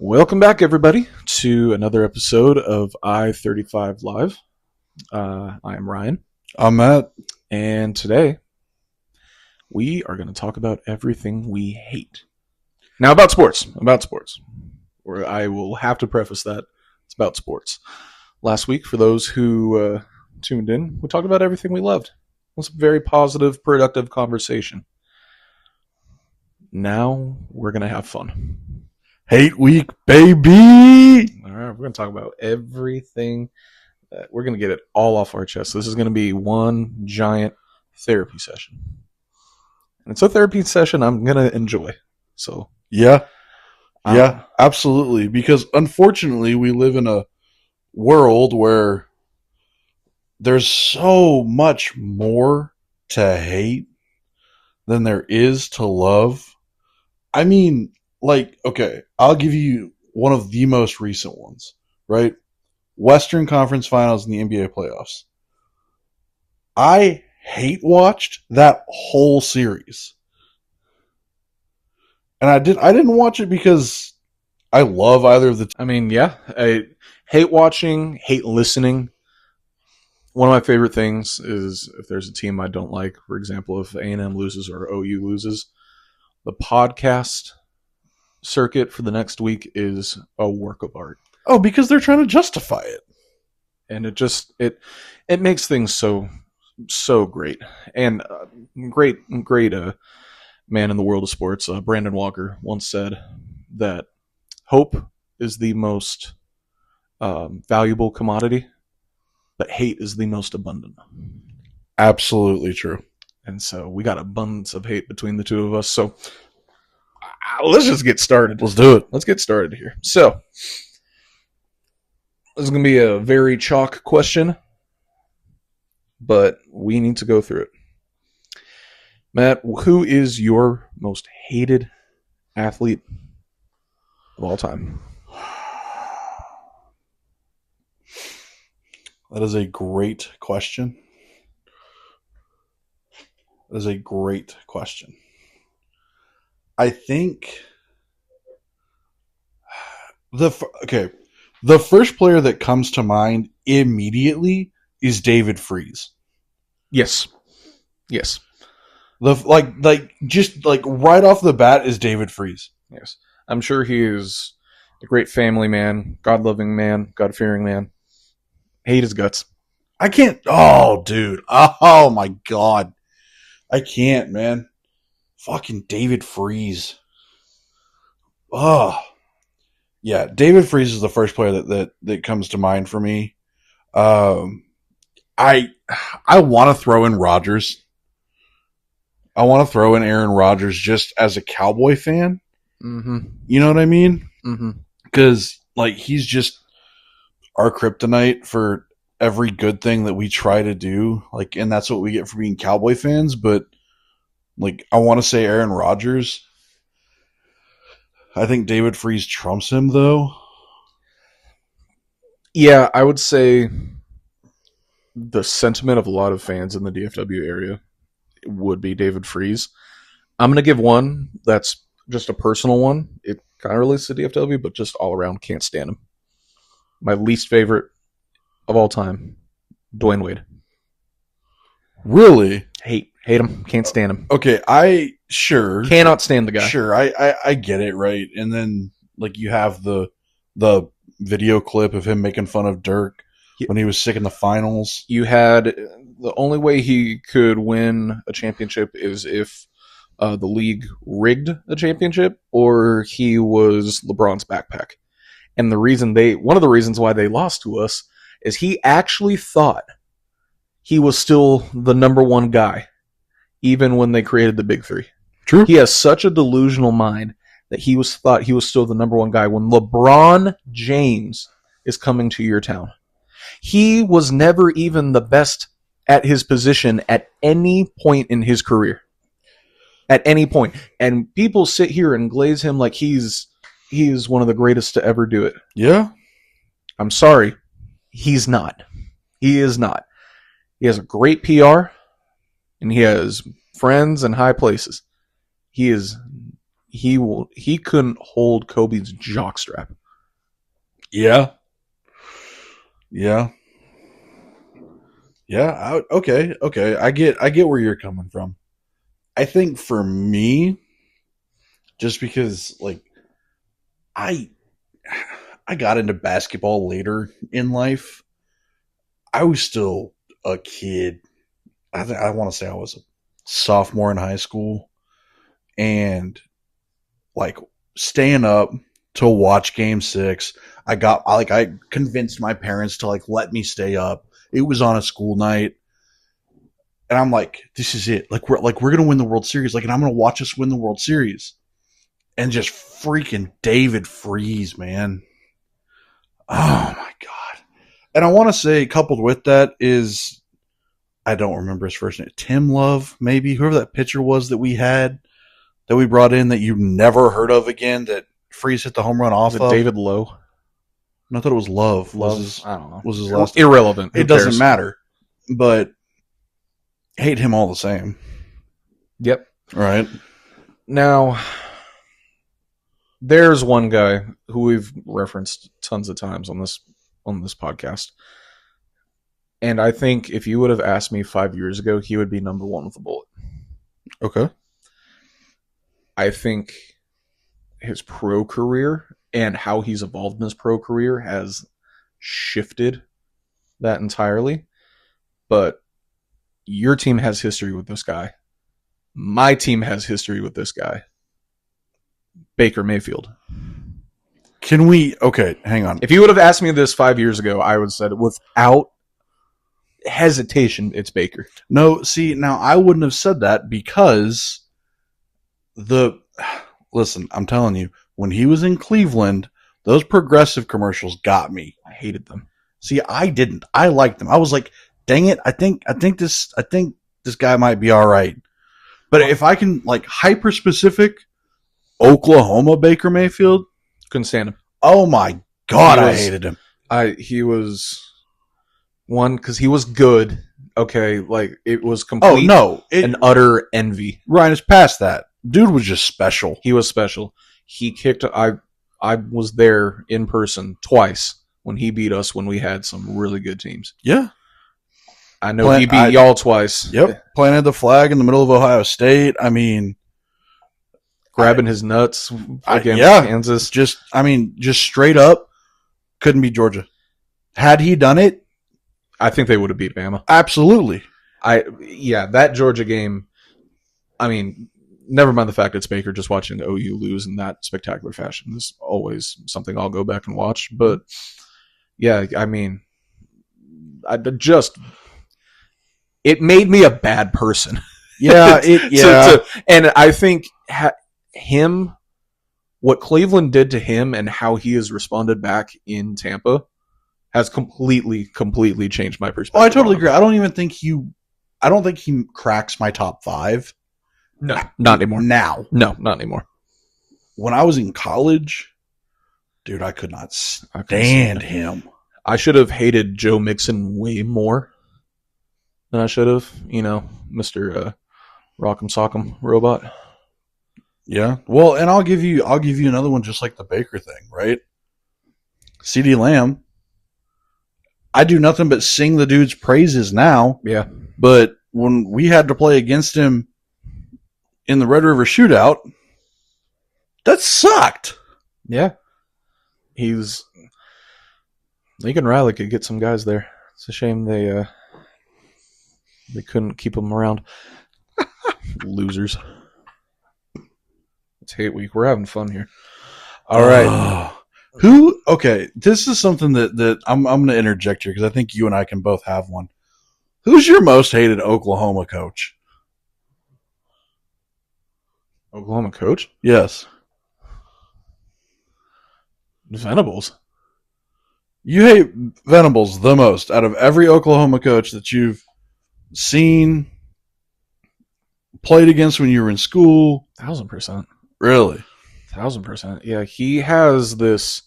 Welcome back, everybody, to another episode of I35 Live. I am Ryan, I'm Matt. and today we are going to talk about everything we hate. Now, about sports. Where I will have to preface that it's about sports. Last week, for those who tuned in, we talked about everything we loved. It was a very positive, productive conversation. Now we're going to have fun. Hate week, baby. All right, we're going to talk about everything. We're going to get it all off our chest. This is going to be one giant therapy session. And it's a therapy session I'm going to enjoy. So, Yeah, absolutely. Because unfortunately, we live in a world where there's so much more to hate than there is to love. I mean, okay, I'll give you one of the most recent ones, right? Western Conference Finals in the NBA playoffs. I hate watched that whole series. And I didn't watch it because I love either of the I mean, yeah, I hate watching, hate listening. One of my favorite things is if there's a team I don't like, for example, if A&M loses or OU loses, the podcast circuit for the next week is a work of art. Oh, because they're trying to justify it. And it makes things so great. And great man in the world of sports, Brandon Walker, once said that hope is the most valuable commodity, but hate is the most abundant. Absolutely true. And so we got abundance of hate between the two of us. So let's just get started. Let's do it. Let's get started here. So this is going to be a very chalk question, but we need to go through it. Matt, who is your most hated athlete of all time? That is a great question. I think the first player that comes to mind immediately is David Freese. Yes. Just right off the bat is David Freese. Yes. I'm sure he is a great family man, God-loving man, God-fearing man. Hate his guts. I can't. Oh, dude. Oh, my God. I can't, man. Fucking David Freese. Oh. Yeah, David Freese is the first player that comes to mind for me. I want to throw in Rodgers. I want to throw in Aaron Rodgers just as a Cowboy fan. Mm-hmm. You know what I mean? Mm-hmm. Because he's just our kryptonite for every good thing that we try to do. And that's what we get for being Cowboy fans. But I want to say Aaron Rodgers. I think David Freese trumps him, though. Yeah, I would say the sentiment of a lot of fans in the DFW area would be David Freese. I'm going to give one that's just a personal one. It kind of relates to DFW, but just all around can't stand him. My least favorite of all time, Dwayne Wade. Really? Hate him. Can't stand him. Okay, Cannot stand the guy. Sure, I get it, right? And then you have the video clip of him making fun of Dirk when he was sick in the finals. You had the only way he could win a championship is if the league rigged a championship or he was LeBron's backpack. And one of the reasons why they lost to us is he actually thought he was still the number one guy, even when they created the Big Three. True. He has such a delusional mind that he thought he was still the number one guy when LeBron James is coming to your town. He was never even the best at his position at any point in his career. At any point. And people sit here and glaze him like he is one of the greatest to ever do it. Yeah. I'm sorry. He's not. He is not. He has a great PR, and he has friends in high places. He is he couldn't hold Kobe's jockstrap. Yeah. Yeah. Yeah. Okay. Okay. I get where you're coming from. I think for me, just because like I I got into basketball later in life, I was still a kid. I want to say I was a sophomore in high school, and like staying up to watch Game 6. I convinced my parents to like let me stay up. It was on a school night, and I'm like, this is it. We're gonna win the World Series. Like, and I'm gonna watch us win the World Series. And just freaking David Freeze, man. Oh my god. And I want to say, coupled with that is, I don't remember his first name. Tim Love, maybe, whoever that pitcher was that we brought in that you never heard of again, that Freeze hit the home run off of. David Lowe. I thought it was Love. I don't know. Was his last irrelevant. It doesn't matter. But hate him all the same. Yep. Right. Now, there's one guy who we've referenced tons of times on this podcast. And I think if you would have asked me 5 years ago, he would be number one with a bullet. Okay. I think his pro career and how he's evolved in his pro career has shifted that entirely. But your team has history with this guy. My team has history with this guy. Baker Mayfield. Can we... Okay, hang on. If you would have asked me this 5 years ago, I would have said without hesitation, it's Baker. No, see, now I wouldn't have said that because listen, I'm telling you, when he was in Cleveland, those Progressive commercials got me. I hated them. See, I didn't. I liked them. I was like, dang it, I think this guy might be all right. But if I can, like, hyper specific Oklahoma Baker Mayfield, couldn't stand him. Oh my god, I hated him. He was one because he was good. Okay, like it was complete. An utter envy. Ryan is past that. Dude was just special. He was special. He kicked. I was there in person twice when he beat us when we had some really good teams. Yeah. I know he beat y'all twice. Yep. Planted the flag in the middle of Ohio State. I mean, grabbing his nuts against Kansas. Just straight up couldn't beat Georgia. Had he done it, I think they would have beat Bama. Absolutely. That Georgia game, I mean, never mind the fact it's Baker, just watching OU lose in that spectacular fashion is always something I'll go back and watch. But, yeah, I mean, it made me a bad person. Yeah, and I think him, what Cleveland did to him and how he has responded back in Tampa has completely changed my perspective. Oh, I totally agree. I don't think he cracks my top 5. No, not anymore. Now. No, not anymore. When I was in college, dude, I could not stand him. I should have hated Joe Mixon way more than I should have. You know, Mr. Rock'em Sock'em Robot. Yeah. Well, and I'll give you another one just like the Baker thing, right? CeeDee Lamb. I do nothing but sing the dude's praises now. Yeah. But when we had to play against him in the Red River Shootout, that sucked. Yeah. Lincoln Riley could get some guys there. It's a shame they couldn't keep them around. Losers. It's hate week. We're having fun here. All right. Okay, this is something that I'm going to interject here because I think you and I can both have one. Who's your most hated Oklahoma coach? Oklahoma coach? Yes. Venables. You hate Venables the most out of every Oklahoma coach that you've seen, played against when you were in school? 1,000%. Really? 1,000%. Yeah, he has this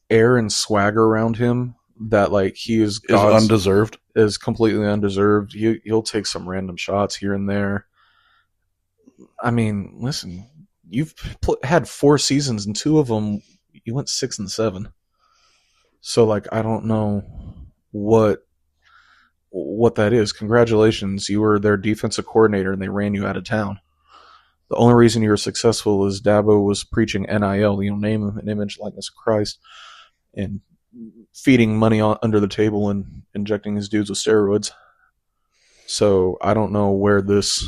air and swagger around him that, like, he is undeserved. Is completely undeserved. He'll take some random shots here and there. I mean, listen, you've had 4 seasons, and 2 of them you went 6-7. So like I don't know what that is. Congratulations, you were their defensive coordinator, and they ran you out of town. The only reason you were successful is Dabo was preaching NIL, name and image likeness of Christ, and feeding money under the table and injecting his dudes with steroids. So I don't know where this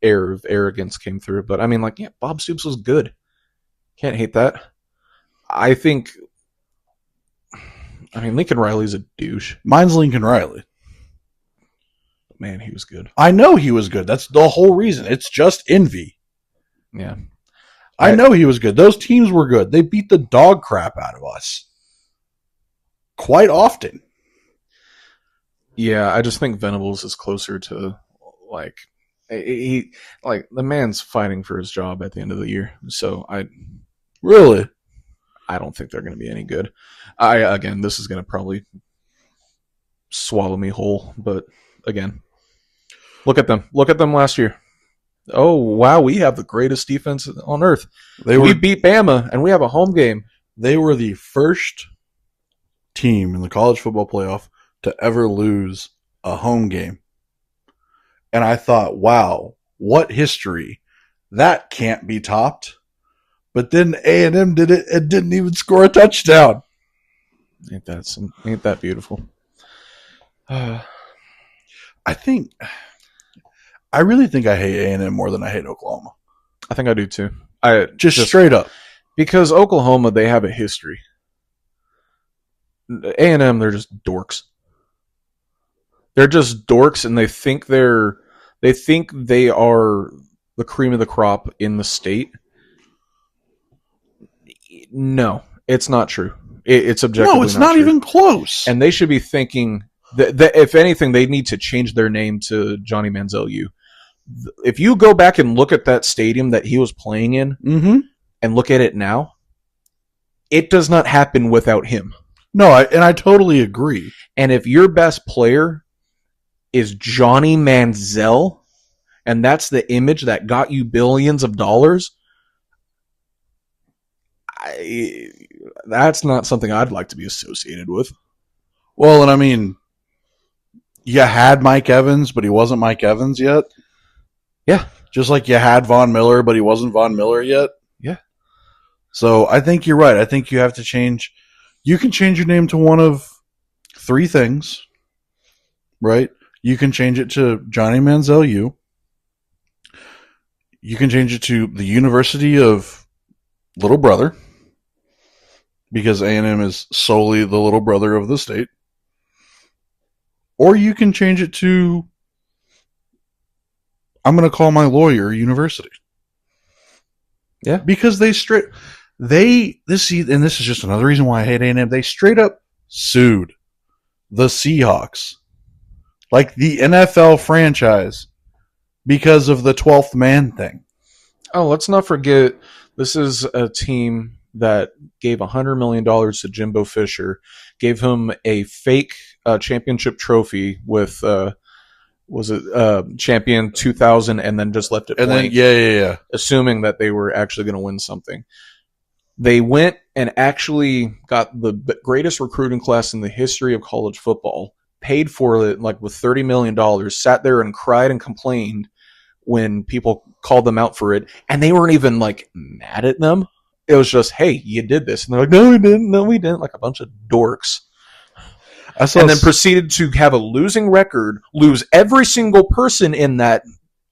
air of arrogance came through, but I mean, like, yeah, Bob Stoops was good. Can't hate that. I think, Lincoln Riley's a douche. Mine's Lincoln Riley. Man, he was good. I know he was good. That's the whole reason. It's just envy. Yeah. I know he was good. Those teams were good. They beat the dog crap out of us quite often. Yeah, I just think Venables is closer to, like, the man's fighting for his job at the end of the year. So I don't think they're going to be any good. Again, this is going to probably swallow me whole, but again, look at them. Look at them last year. Oh, wow, we have the greatest defense on earth. We beat Bama, and we have a home game. They were the first team in the college football playoff to ever lose a home game. And I thought, wow, what history. That can't be topped. But then A&M did it and didn't even score a touchdown. Ain't that beautiful? I really think I hate A&M more than I hate Oklahoma. I think I do too. Just straight up. Because Oklahoma, they have a history. A&M, they're just dorks. They're just dorks, and they think they are the cream of the crop in the state. No, it's not true. It's objectively no, it's not true. Even close. And they should be thinking that if anything, they need to change their name to Johnny Manziel U. If you go back and look at that stadium that he was playing in, and look at it now, it does not happen without him. No, I totally agree. And if your best player is Johnny Manziel, and that's the image that got you billions of dollars, that's not something I'd like to be associated with. Well, and I mean, you had Mike Evans, but he wasn't Mike Evans yet. Yeah. Just like you had Von Miller, but he wasn't Von Miller yet. Yeah. So I think you're right. I think you have to change. You can change your name to one of 3 things, right? You can change it to Johnny Manziel U. You can change it to the University of Little Brother, because A&M is solely the little brother of the state. Or you can change it to, I'm going to call my lawyer University. Yeah. Because this is just another reason why I hate A&M. They straight up sued the Seahawks, like the NFL franchise, because of the 12th man thing. Oh, let's not forget, this is a team that gave $100 million to Jimbo Fisher, gave him a fake championship trophy with champion 2000, and then just left it blank. Yeah. Assuming that they were actually going to win something. They went and actually got the greatest recruiting class in the history of college football, paid for it like with $30 million, sat there and cried and complained when people called them out for it, and they weren't even like mad at them. It was just, hey, you did this. And they're like, no, we didn't. Like a bunch of dorks. And then proceeded to have a losing record, lose every single person in that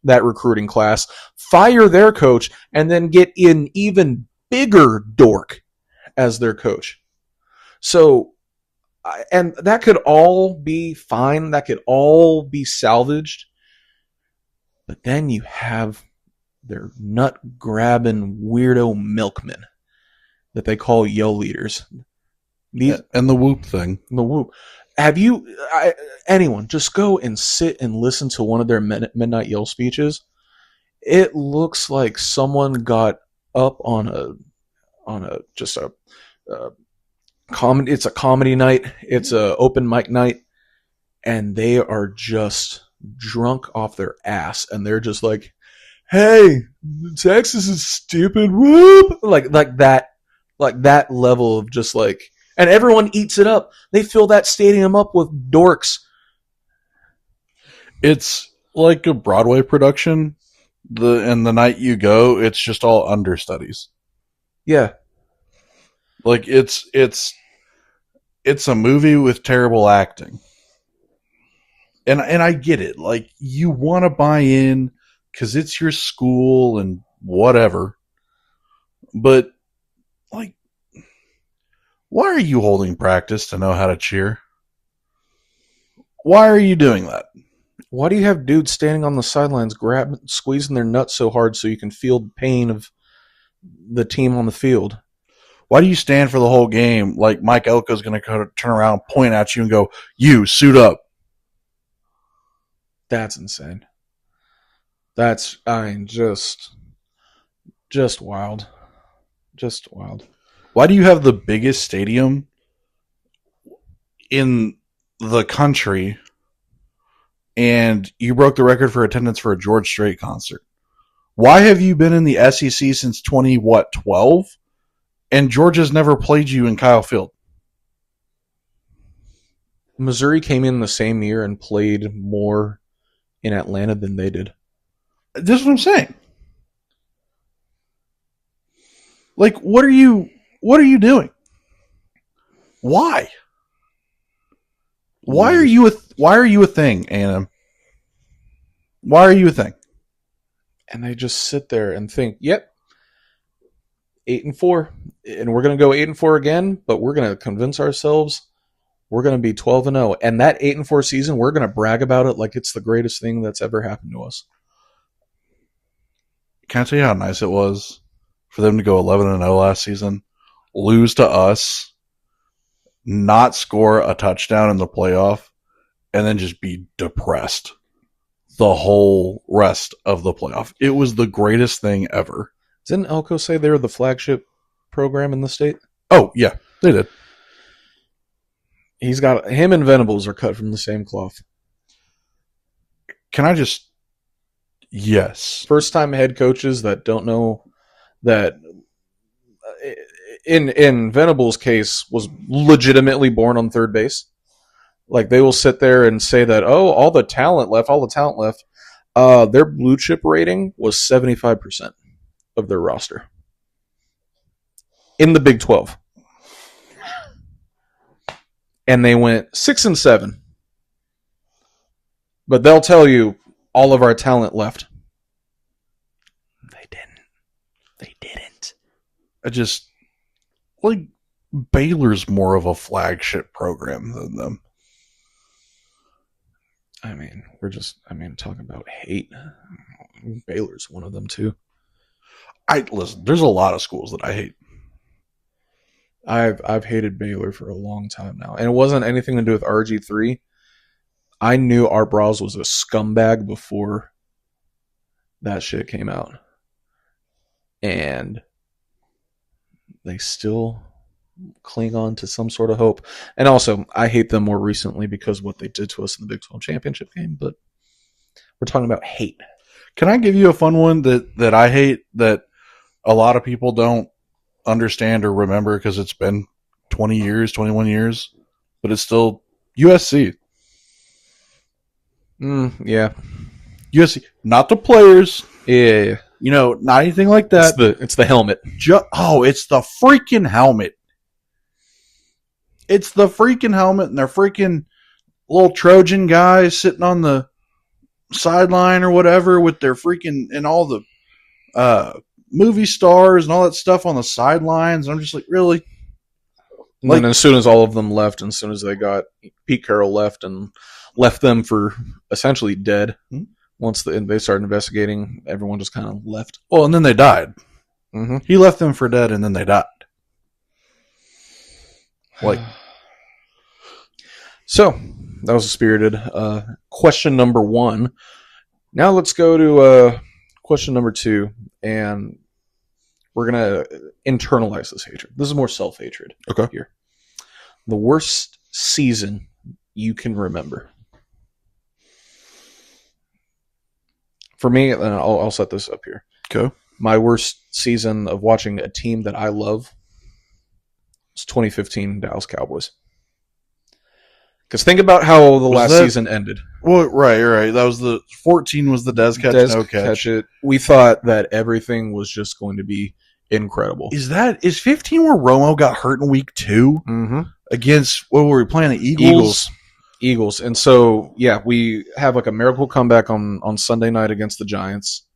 recruiting class, fire their coach, and then get an even bigger dork as their coach. So, and that could all be fine. That could all be salvaged. But then you have their nut-grabbing weirdo milkmen that they call yo leaders. And the whoop thing. The whoop. Have you, anyone, just go and sit and listen to one of their Midnight Yell speeches. It looks like someone got up on a comedy. It's a comedy night. It's a open mic night, and they are just drunk off their ass, and they're just like, hey, Texas is stupid. Whoop! Like that level of just like, and everyone eats it up. They fill that stadium up with dorks. It's like a Broadway production. The night you go, it's just all understudies. Yeah. Like it's a movie with terrible acting. And I get it. Like you want to buy in cuz it's your school and whatever. But like why are you holding practice to know how to cheer? Why are you doing that? Why do you have dudes standing on the sidelines, squeezing their nuts so hard so you can feel the pain of the team on the field? Why do you stand for the whole game like Mike Elko's going to turn around, point at you, and go, "You suit up"? That's insane. That's, I mean, just wild. Just wild. Why do you have the biggest stadium in the country and you broke the record for attendance for a George Strait concert? Why have you been in the SEC since 12 and Georgia's never played you in Kyle Field? Missouri came in the same year and played more in Atlanta than they did. This is what I'm saying. Like, what are you doing? Why? Why are you a thing, Anna? Why are you a thing? And they just sit there and think, "Yep, 8-4, and we're going to go 8-4 again, but we're going to convince ourselves we're going to be 12-0. And that 8-4 season, we're going to brag about it like it's the greatest thing that's ever happened to us." Can I tell you how nice it was for them to go 11-0 last season, lose to us, not score a touchdown in the playoff, and then just be depressed the whole rest of the playoff? It was the greatest thing ever. Didn't Elko say they were the flagship program in the state? Oh, yeah, they did. He's got him and Venables are cut from the same cloth. Can I just yes. First time head coaches that don't know that in Venables' case was legitimately born on third base. Like they will sit there and say that, oh, all the talent left. Their blue chip rating was 75% of their roster in the Big 12. And they went 6-7. But they'll tell you all of our talent left. They didn't. I just like Baylor's more of a flagship program than them. I mean, talking about hate. Baylor's one of them too. Listen, there's a lot of schools that I hate. I've hated Baylor for a long time now. And it wasn't anything to do with RG3. I knew Art Briles was a scumbag before that shit came out. And they still cling on to some sort of hope. And also, I hate them more recently because of what they did to us in the Big 12 championship game. But we're talking about hate. Can I give you a fun one that I hate that a lot of people don't understand or remember because it's been 20 years, 21 years, but it's still USC. Yeah. USC, not the players. Yeah. You know, not anything like that. It's the helmet. It's the freaking helmet. It's the freaking helmet, and they're freaking little Trojan guys sitting on the sideline or whatever with their freaking and all the movie stars and all that stuff on the sidelines. I'm just like, really? And then as soon as all of them left, and as soon as they got Pete Carroll left and left them for essentially dead, once they started investigating, everyone just kind of left. Well, and then they died. Mm-hmm. He left them for dead, and then they died. Like, so that was a spirited question number 1. Now let's go to question number 2, and we're gonna internalize this hatred. This is more self-hatred. Okay. Here, the worst season you can remember. For me, and I'll set this up here. Okay. My worst season of watching a team that I love was 2015 Dallas Cowboys. Because think about how the last season ended. Well, right. That was 14 was the Dez catch, no catch. It. We thought that everything was just going to be incredible. Is 15 where Romo got hurt in week 2 against, what were we playing, the Eagles. And so, yeah, we have like a miracle comeback on Sunday night against the Giants.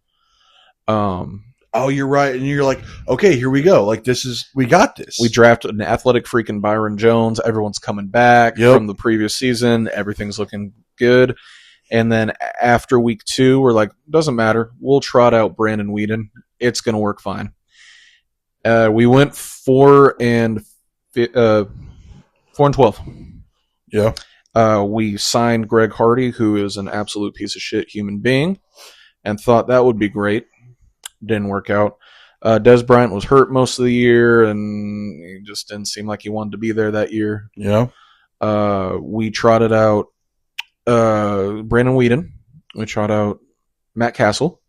Oh, you're right. And you're like, okay, here we go. Like, we got this. We drafted an athletic freaking Byron Jones. Everyone's coming back from the previous season. Everything's looking good. And then after week 2, we're like, doesn't matter. We'll trot out Brandon Weeden. It's going to work fine. We went 4-12. Yeah. We signed Greg Hardy, who is an absolute piece of shit human being, and thought that would be great. Didn't work out. Des Bryant was hurt most of the year, and he just didn't seem like he wanted to be there that year. Yeah. We trotted out Brandon Weeden. We trotted out Matt Castle.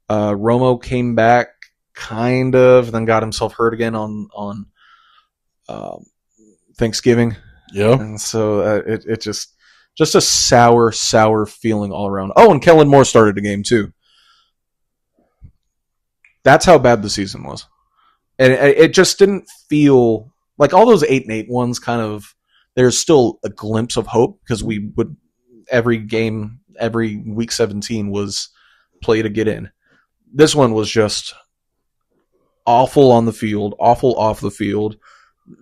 Romo came back, kind of, then got himself hurt again on Thanksgiving. Yeah. And so it just a sour feeling all around. Oh, and Kellen Moore started the game too. That's how bad the season was. And it just didn't feel like all those 8-8 ones kind of, there's still a glimpse of hope because we would, every game, every week 17 was play to get in. This one was just awful on the field, awful off the field,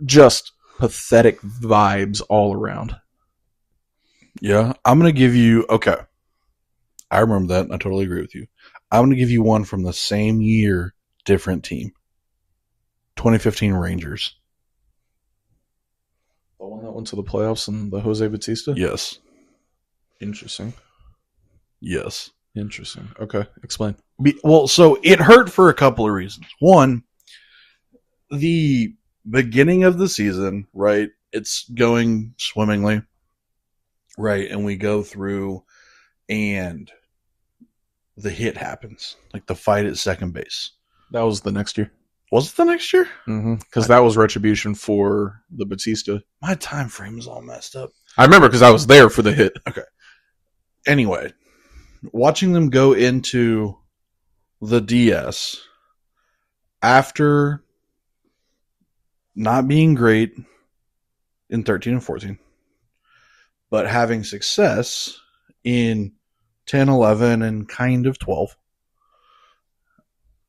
just pathetic vibes all around. Yeah. I'm going to give you, okay. I remember that. And I totally agree with you. I'm going to give you one from the same year, different team. 2015 Rangers. The one that went to the playoffs and the Jose Bautista? Yes. Interesting. Yes. Interesting. Okay. Explain. Well, so it hurt for a couple of reasons. One, the beginning of the season, right? It's going swimmingly, right? And we go through and the hit happens, like the fight at second base. That was the next year. Was it the next year? Because that was retribution for the Bautista. My time frame is all messed up. I remember because I was there for the hit. Okay. Anyway, watching them go into the DS after not being great in 13 and 14, but having success in 10, 11, and kind of 12.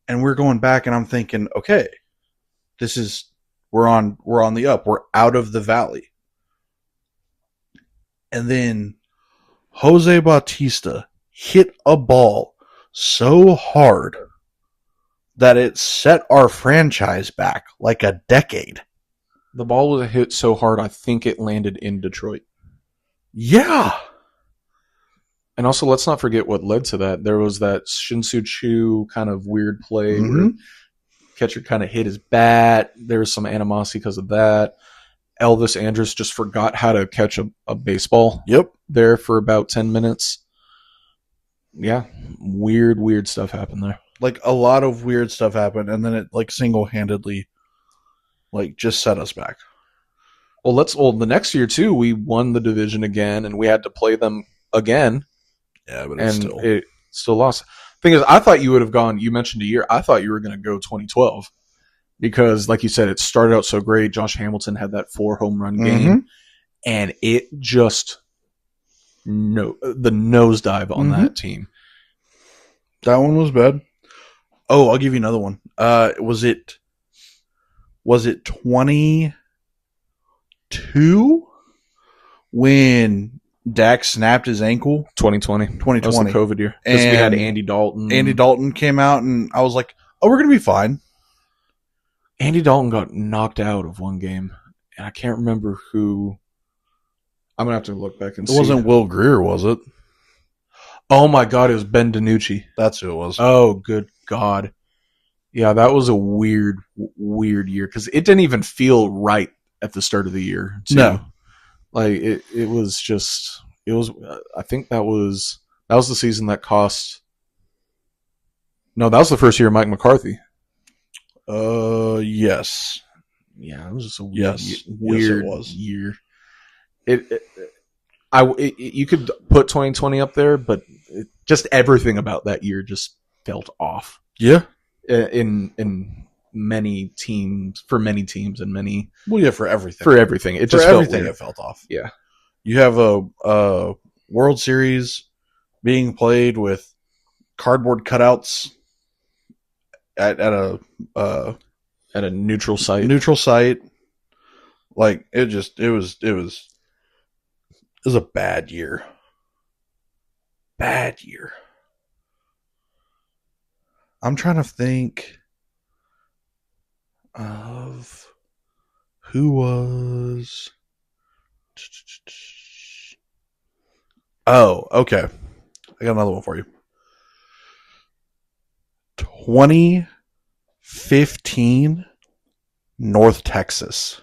And we're going back and I'm thinking, okay, we're on the up. We're out of the valley. And then Jose Bautista hit a ball so hard that it set our franchise back like a decade. The ball was hit so hard, I think it landed in Detroit. Yeah. And also, let's not forget what led to that. There was that Shin-Soo Choo kind of weird play where catcher kind of hit his bat. There was some animosity because of that. Elvis Andrus just forgot how to catch a baseball. Yep. There for about 10 minutes. Yeah. Weird stuff happened there. Like, a lot of weird stuff happened, and then it, like, single-handedly, like, just set us back. Well, the next year, too, we won the division again, and we had to play them again. Yeah, but it still lost. Thing is, I thought you would have gone, you mentioned a year, I thought you were going to go 2012 because, like you said, it started out so great. Josh Hamilton had that 4 home run game, and it just, the nosedive on that team. That one was bad. Oh, I'll give you another one. Was it 22 when Dak snapped his ankle? 2020. That was the COVID year. Because we had Andy Dalton. Andy Dalton came out, and I was like, oh, we're going to be fine. Andy Dalton got knocked out of one game, and I can't remember who. I'm going to have to look back and see. It wasn't Will Greer, was it? Oh, my God. It was Ben DiNucci. That's who it was. Oh, good God. Yeah, that was a weird year because it didn't even feel right at the start of the year, too. No. Like, it was just, I think that was the season that cost No, that was the first year of Mike McCarthy. Yes. Yeah, it was just a Yes. weird Yes, it was. year. You could put 2020 up there, but just everything about that year just felt off. Yeah. In many teams, for many teams and many. Well, yeah, for everything. For everything. It for just everything, felt weird. It felt off. Yeah. You have a World Series being played with cardboard cutouts at a neutral site. Neutral site. Like it was a bad year. Bad year. I'm trying to think of who was. Oh, okay. I got another one for you. 2015 North Texas.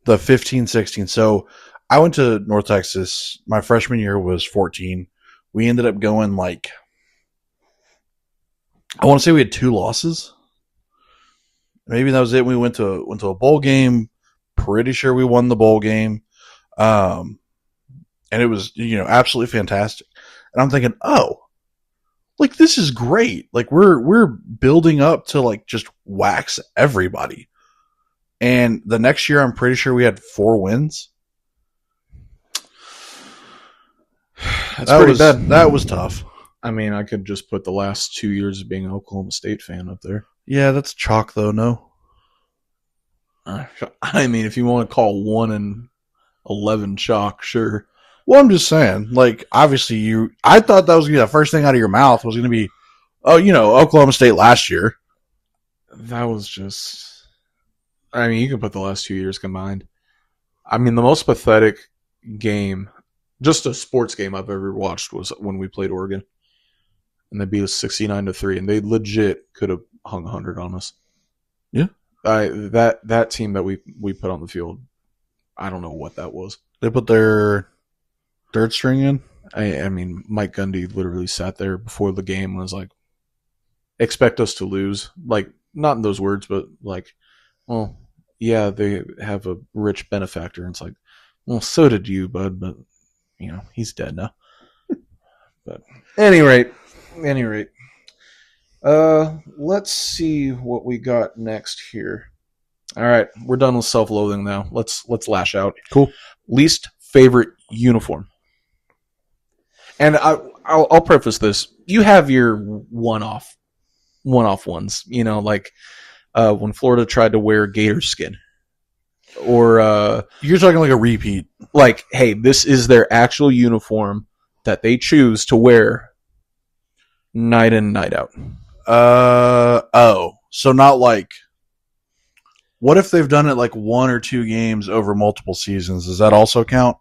The 15-16. So I went to North Texas. My freshman year was 14. We ended up going like, I want to say we had 2 losses. Maybe that was it. We went to a bowl game. Pretty sure we won the bowl game. And it was, absolutely fantastic. And I'm thinking, oh, like this is great. Like we're building up to like just wax everybody. And the next year, I'm pretty sure we had 4 wins. That's pretty bad. That was tough. I mean, I could just put the last 2 years of being an Oklahoma State fan up there. Yeah, that's chalk, though, no? I mean, if you want to call 1-11 chalk, sure. Well, I'm just saying, like, obviously I thought that was going to be the first thing out of your mouth was going to be, Oklahoma State last year. That was just, I mean, you can put the last 2 years combined. I mean, the most pathetic game, just a sports game I've ever watched was when we played Oregon. And they beat us 69-3, and they legit could have hung 100 on us. Yeah. That team that we put on the field, I don't know what that was. They put their third string in? I mean, Mike Gundy literally sat there before the game and was like, expect us to lose. Like, not in those words, but like, well, yeah, they have a rich benefactor. And it's like, well, so did you, bud, but, he's dead now. But any rate, let's see what we got next here. All right, we're done with self-loathing now. Let's lash out. Cool. Least favorite uniform. And I'll preface this. You have your one-off ones. Like when Florida tried to wear gator skin. Or you're talking like a repeat. Like, hey, this is their actual uniform that they choose to wear night in, night out. So not like, what if they've done it like 1 or 2 games over multiple seasons? Does that also count?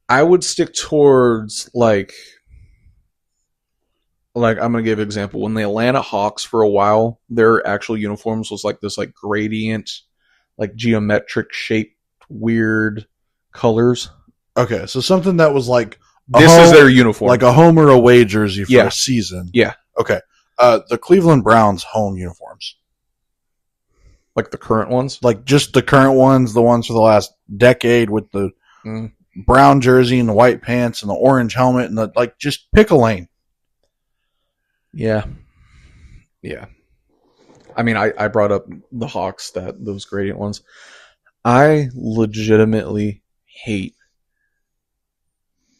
I would stick towards like I'm going to give an example. When the Atlanta Hawks for a while, their actual uniforms was like this like gradient, like geometric shaped weird colors. Okay, so something that was like this is their uniform. Like a home or away jersey for a season. Yeah. Okay. The Cleveland Browns home uniforms. Like the current ones? Like just the current ones, the ones for the last decade with the brown jersey and the white pants and the orange helmet and just pick a lane. Yeah. Yeah. I mean, I brought up the Hawks, those gradient ones. I legitimately hate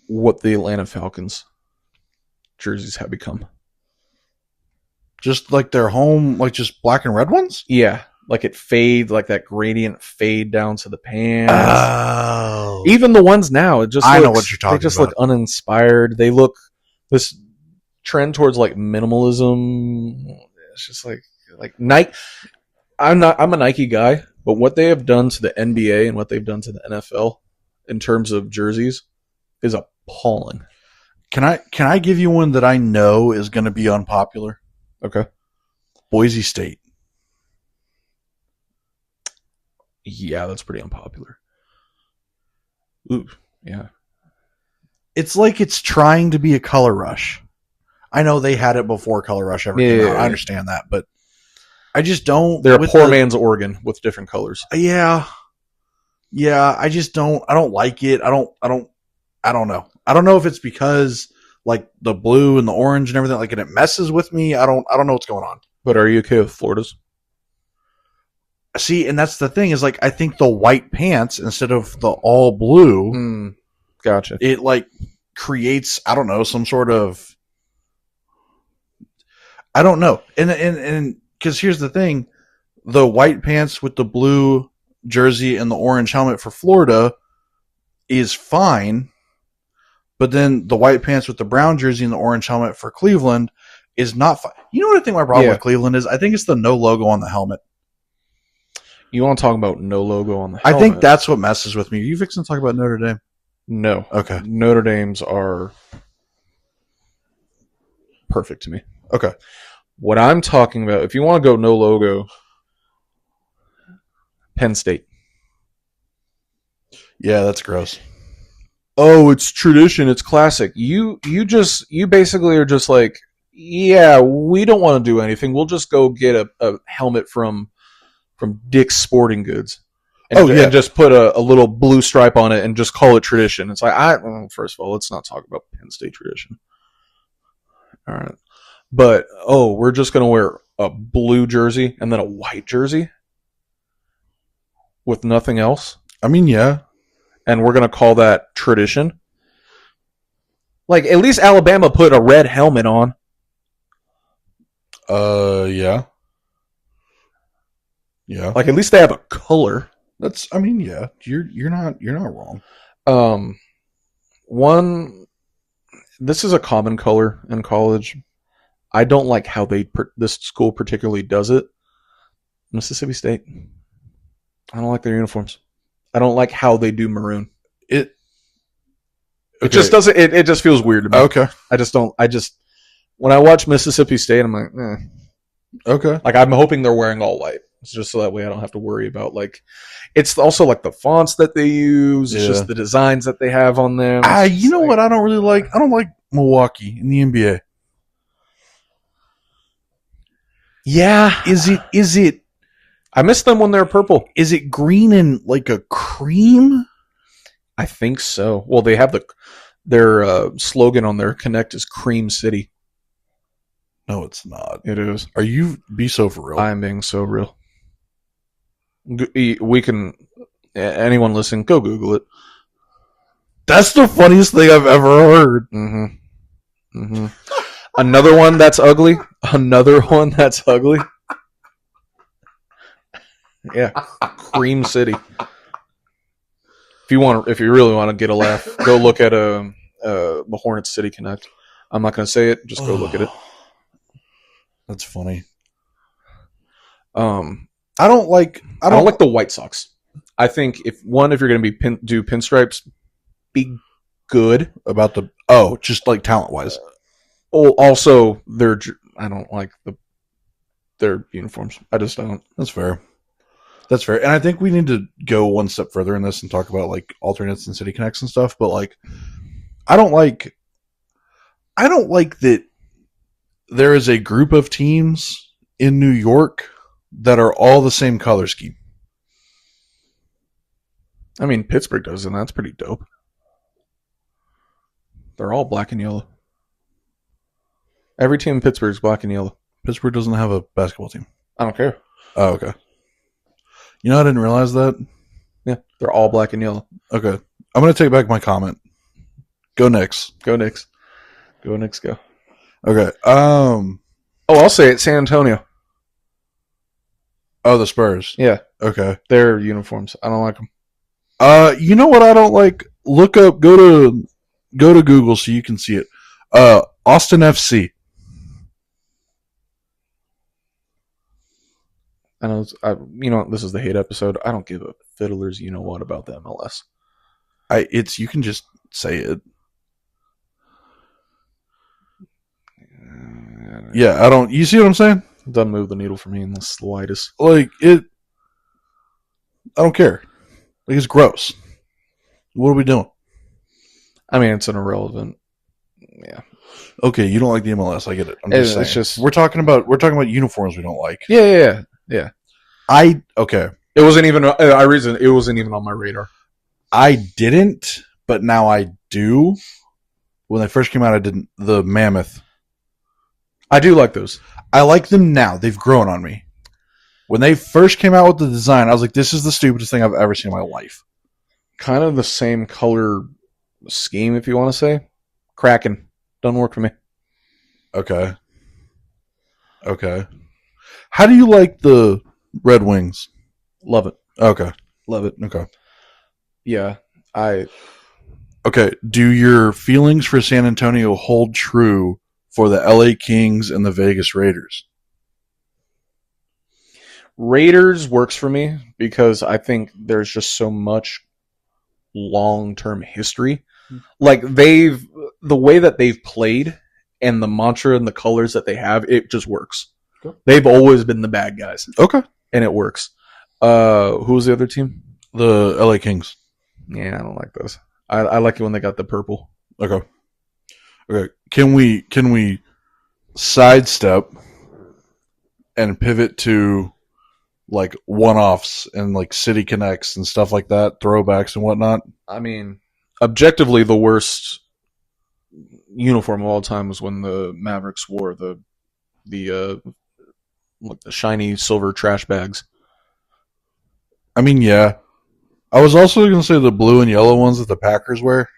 what the Atlanta Falcons jerseys have become. Just like their home, like just black and red ones? Yeah. Like it fades, like that gradient fade down to the pants. Oh. Even the ones now, it just I know what you're talking about. They just look uninspired. They look this trend towards like minimalism. It's just like Nike. I'm a Nike guy, but what they have done to the NBA and what they've done to the NFL in terms of jerseys is appalling. Can I give you one that I know is going to be unpopular? Okay. Boise State. Yeah, that's pretty unpopular. Ooh, yeah. it's like it's trying to be a Color Rush. I know they had it before Color Rush ever came out. I understand that, but I just don't. They're a poor man's organ with different colors. Yeah. I just don't. I don't like it. I don't know. I don't know if it's because like the blue and the orange and everything, like, and it messes with me. I don't know what's going on. But are you okay with Florida's? See, and that's the thing is, like, I think the white pants instead of the all blue, gotcha. It like creates, I don't know, some sort of, I don't know. And because here's the thing, the white pants with the blue jersey and the orange helmet for Florida is fine, but then the white pants with the brown jersey and the orange helmet for Cleveland is not fine. You know what I think my problem with Cleveland is? I think it's the no logo on the helmet. You want to talk about no logo on the helmet? I think that's what messes with me. Are you fixing to talk about Notre Dame? No. Okay. Notre Dame's are perfect to me. Okay. What I'm talking about, if you want to go no logo, Penn State. Yeah, that's gross. Oh, it's tradition, it's classic. You basically are just like, yeah, we don't want to do anything. We'll just go get a helmet from Dick's Sporting Goods. And just put a little blue stripe on it and just call it tradition. It's like, first of all, let's not talk about Penn State tradition. All right. But, we're just going to wear a blue jersey and then a white jersey with nothing else? I mean, yeah. And we're going to call that tradition? Like, at least Alabama put a red helmet on. Yeah. Yeah. Like, at least they have a color. That's, I mean, yeah. You're not wrong. This is a common color in college. I don't like how this school particularly does it. Mississippi State. I don't like their uniforms. I don't like how they do maroon. It just doesn't. It just feels weird to me. Okay. When I watch Mississippi State, I'm like, Okay. Like, I'm hoping they're wearing all white. It's just so that way I don't have to worry about, like, it's also like the fonts that they use. It's just the designs that they have on them. You know what I don't really like? I don't like Milwaukee in the NBA. Yeah. Is it? I miss them when they're purple. Is it green and like a cream? I think so. Well, they have their slogan on their Connect is Cream City. No, it's not. It is. Are you be so for real? I am being so real. We can, anyone listening, go Google it. That's the funniest thing I've ever heard. Mm-hmm. Mm-hmm. Another one that's ugly. Yeah, Cream City. If you really want to get a laugh, go look at the Hornet City Connect. I'm not going to say it. Just go look at it. That's funny. I don't like the White Sox. I think if you're going to do pinstripes, be good about just like talent wise. Also, I don't like their uniforms. I just don't. That's fair. And I think we need to go one step further in this and talk about like alternates and city connects and stuff. But like, I don't like that there is a group of teams in New York that are all the same color scheme. I mean, Pittsburgh does, and that's pretty dope. They're all black and yellow. Every team in Pittsburgh is black and yellow. Pittsburgh doesn't have a basketball team. I don't care. Oh, okay. You know, I didn't realize that. Yeah, they're all black and yellow. Okay. I'm going to take back my comment. Go Knicks. Go Knicks. Go Knicks, go. Okay. I'll say it. San Antonio. Oh, the Spurs. Yeah. Okay. Their uniforms. I don't like them. You know what I don't like? Look up, go to Google so you can see it. Austin FC. I know. This is the hate episode. I don't give a fiddler's you know what about the MLS. You can just say it. Yeah, I don't. You see what I'm saying? It doesn't move the needle for me in the slightest. Like it. I don't care. Like, it's gross. What are we doing? I mean, it's an irrelevant. Yeah. Okay, you don't like the MLS. I get it. I'm just saying. It's just we're talking about uniforms we don't like. Yeah. Okay. It wasn't even. It wasn't even on my radar. I didn't, but now I do. When they first came out, I didn't. The Mammoth. I do like those. I like them now. They've grown on me. When they first came out with the design, I was like, this is the stupidest thing I've ever seen in my life. Kind of the same color scheme, if you want to say. Kraken. Doesn't work for me. Okay. How do you like the Red Wings? Love it. Okay. Love it. Okay. Yeah. Okay. Do your feelings for San Antonio hold true for the LA Kings and the Vegas Raiders? Raiders works for me because I think there's just so much long-term history. Like the way that they've played and the mantra and the colors that they have, it just works. Okay. They've always been the bad guys. Okay. And it works. Who was the other team? The LA Kings. Yeah, I don't like those. I like it when they got the purple. Okay. Can we sidestep and pivot to like one-offs and like City Connects and stuff like that, throwbacks and whatnot? I mean, objectively, the worst uniform of all time was when the Mavericks wore the shiny silver trash bags. I mean, yeah. I was also going to say the blue and yellow ones that the Packers wear.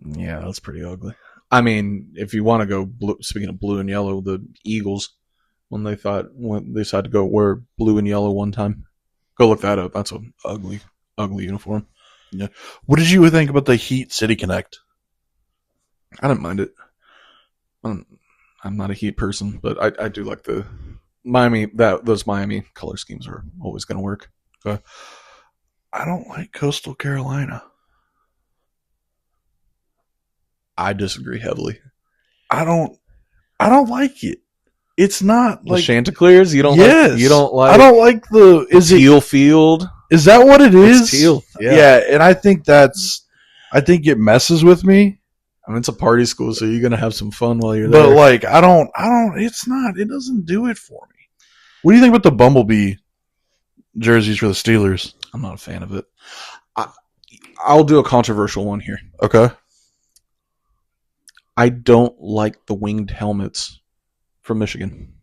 Yeah, that's pretty ugly. I mean, if you want to go blue, speaking of blue and yellow, the Eagles, when they decided to go wear blue and yellow one time, go look that up. That's an ugly uniform. Yeah. What did you think about the Heat City Connect? I didn't mind it. I'm not a Heat person, but I do like the Miami. Those Miami color schemes are always going to work. Okay. I don't like Coastal Carolina. I disagree heavily. I don't like it. It's not the like Chanticleers. You don't. Yes. Like, you don't like. I don't like the. Is it teal field? Is that what it is? It's teal. Yeah, and I think it messes with me. I mean, it's a party school, so you're gonna have some fun while you're there. But like, I don't. It's not. It doesn't do it for me. What do you think about the Bumblebee jerseys for the Steelers? I'm not a fan of it. I'll do a controversial one here. Okay. I don't like the winged helmets from Michigan.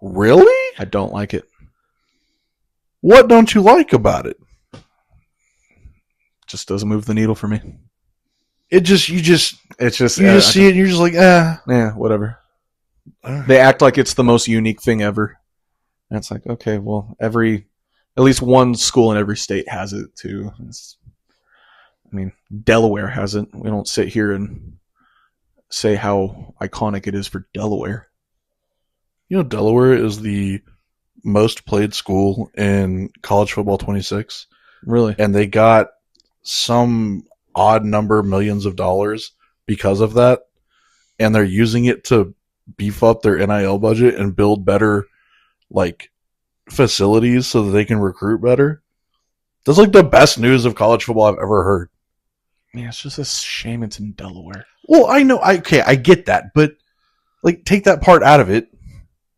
Really? I don't like it. What don't you like about it? Just doesn't move the needle for me. You just see it and you're just like, yeah, whatever. Right. They act like it's the most unique thing ever. And it's like, okay, well, at least one school in every state has it too. I mean, Delaware has it. We don't sit here and say how iconic it is for Delaware. You know, Delaware is the most played school in college football 26. Really? And they got some odd number millions of dollars because of that. And they're using it to beef up their NIL budget and build better, like, facilities so that they can recruit better. That's like the best news of college football I've ever heard. Yeah, it's just a shame it's in Delaware. Well, I know. I get that. But, like, take that part out of it.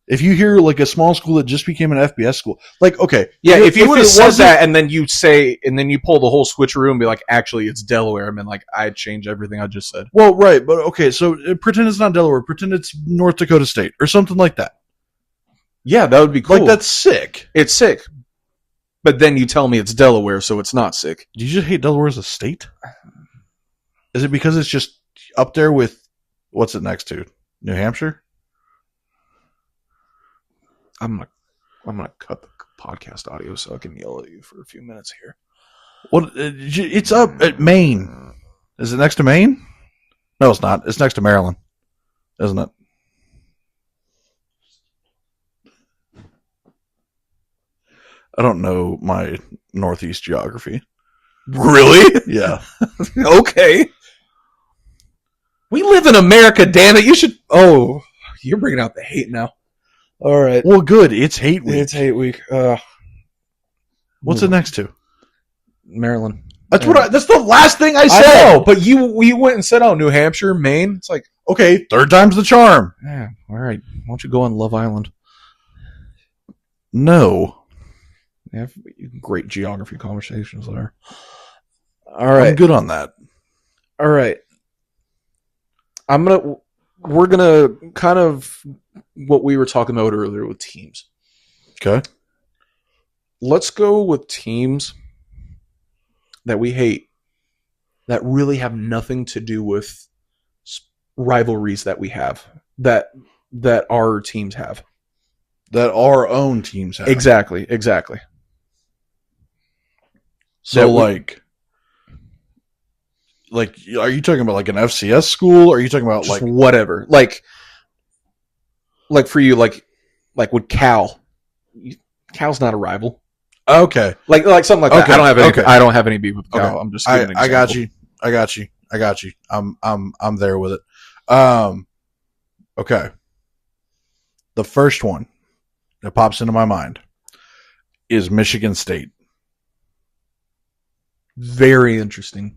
If you hear, like, a small school that just became an FBS school, like, okay. Yeah, if you would have said that and then you pull the whole switcheroo and be like, actually, it's Delaware, I mean, like, I'd change everything I just said. Well, right. But, okay, so pretend it's not Delaware. Pretend it's North Dakota State or something like that. Yeah, that would be cool. Like, that's sick. It's sick. But then you tell me it's Delaware, so it's not sick. Do you just hate Delaware as a state? Is it because it's just up there with, what's it next to? New Hampshire? I'm gonna cut the podcast audio so I can yell at you for a few minutes here. Well, it's up at Maine. Is it next to Maine? No, it's not. It's next to Maryland, isn't it? I don't know my Northeast geography. Really? Yeah. Okay. We live in America, damn it. You should... Oh, you're bringing out the hate now. All right. Well, good. It's hate week. It's hate week. What's it next to? Maryland. That's the last thing I said. I know, but you went and said, "Oh, New Hampshire, Maine." It's like, okay, third time's the charm. yeah, all right. Why don't you go on Love Island? No, They have great geography conversations there. All right, I'm good on that. all right. We're gonna kind of what we were talking about earlier with teams. Okay. Let's go with teams that we hate that really have nothing to do with rivalries that we have that our teams have. That our own teams have. Exactly. So like, are you talking about like an FCS school? Or are you talking about just like whatever? Like for you, like with Cal. Cal's not a rival. Okay. Like something like that. Okay. I don't have any beef with Cal. Okay. I'm just giving an example. I got you. I'm there with it. Okay. The first one that pops into my mind is Michigan State. Very interesting.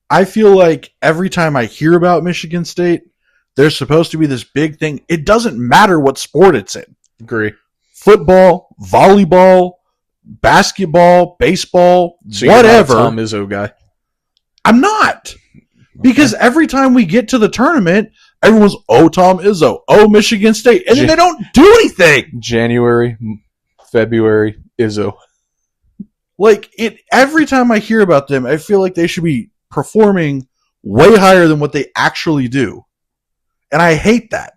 I feel like every time I hear about Michigan State, there's supposed to be this big thing. It doesn't matter what sport it's in. Agree. Football, volleyball, basketball, baseball, So whatever. You're not a Tom Izzo guy. I'm not. Because every time we get to the tournament, everyone's, oh, Tom Izzo, oh, Michigan State. And then they don't do anything. January, February, Izzo. Like, every time I hear about them, I feel like they should be performing way higher than what they actually do. And I hate that.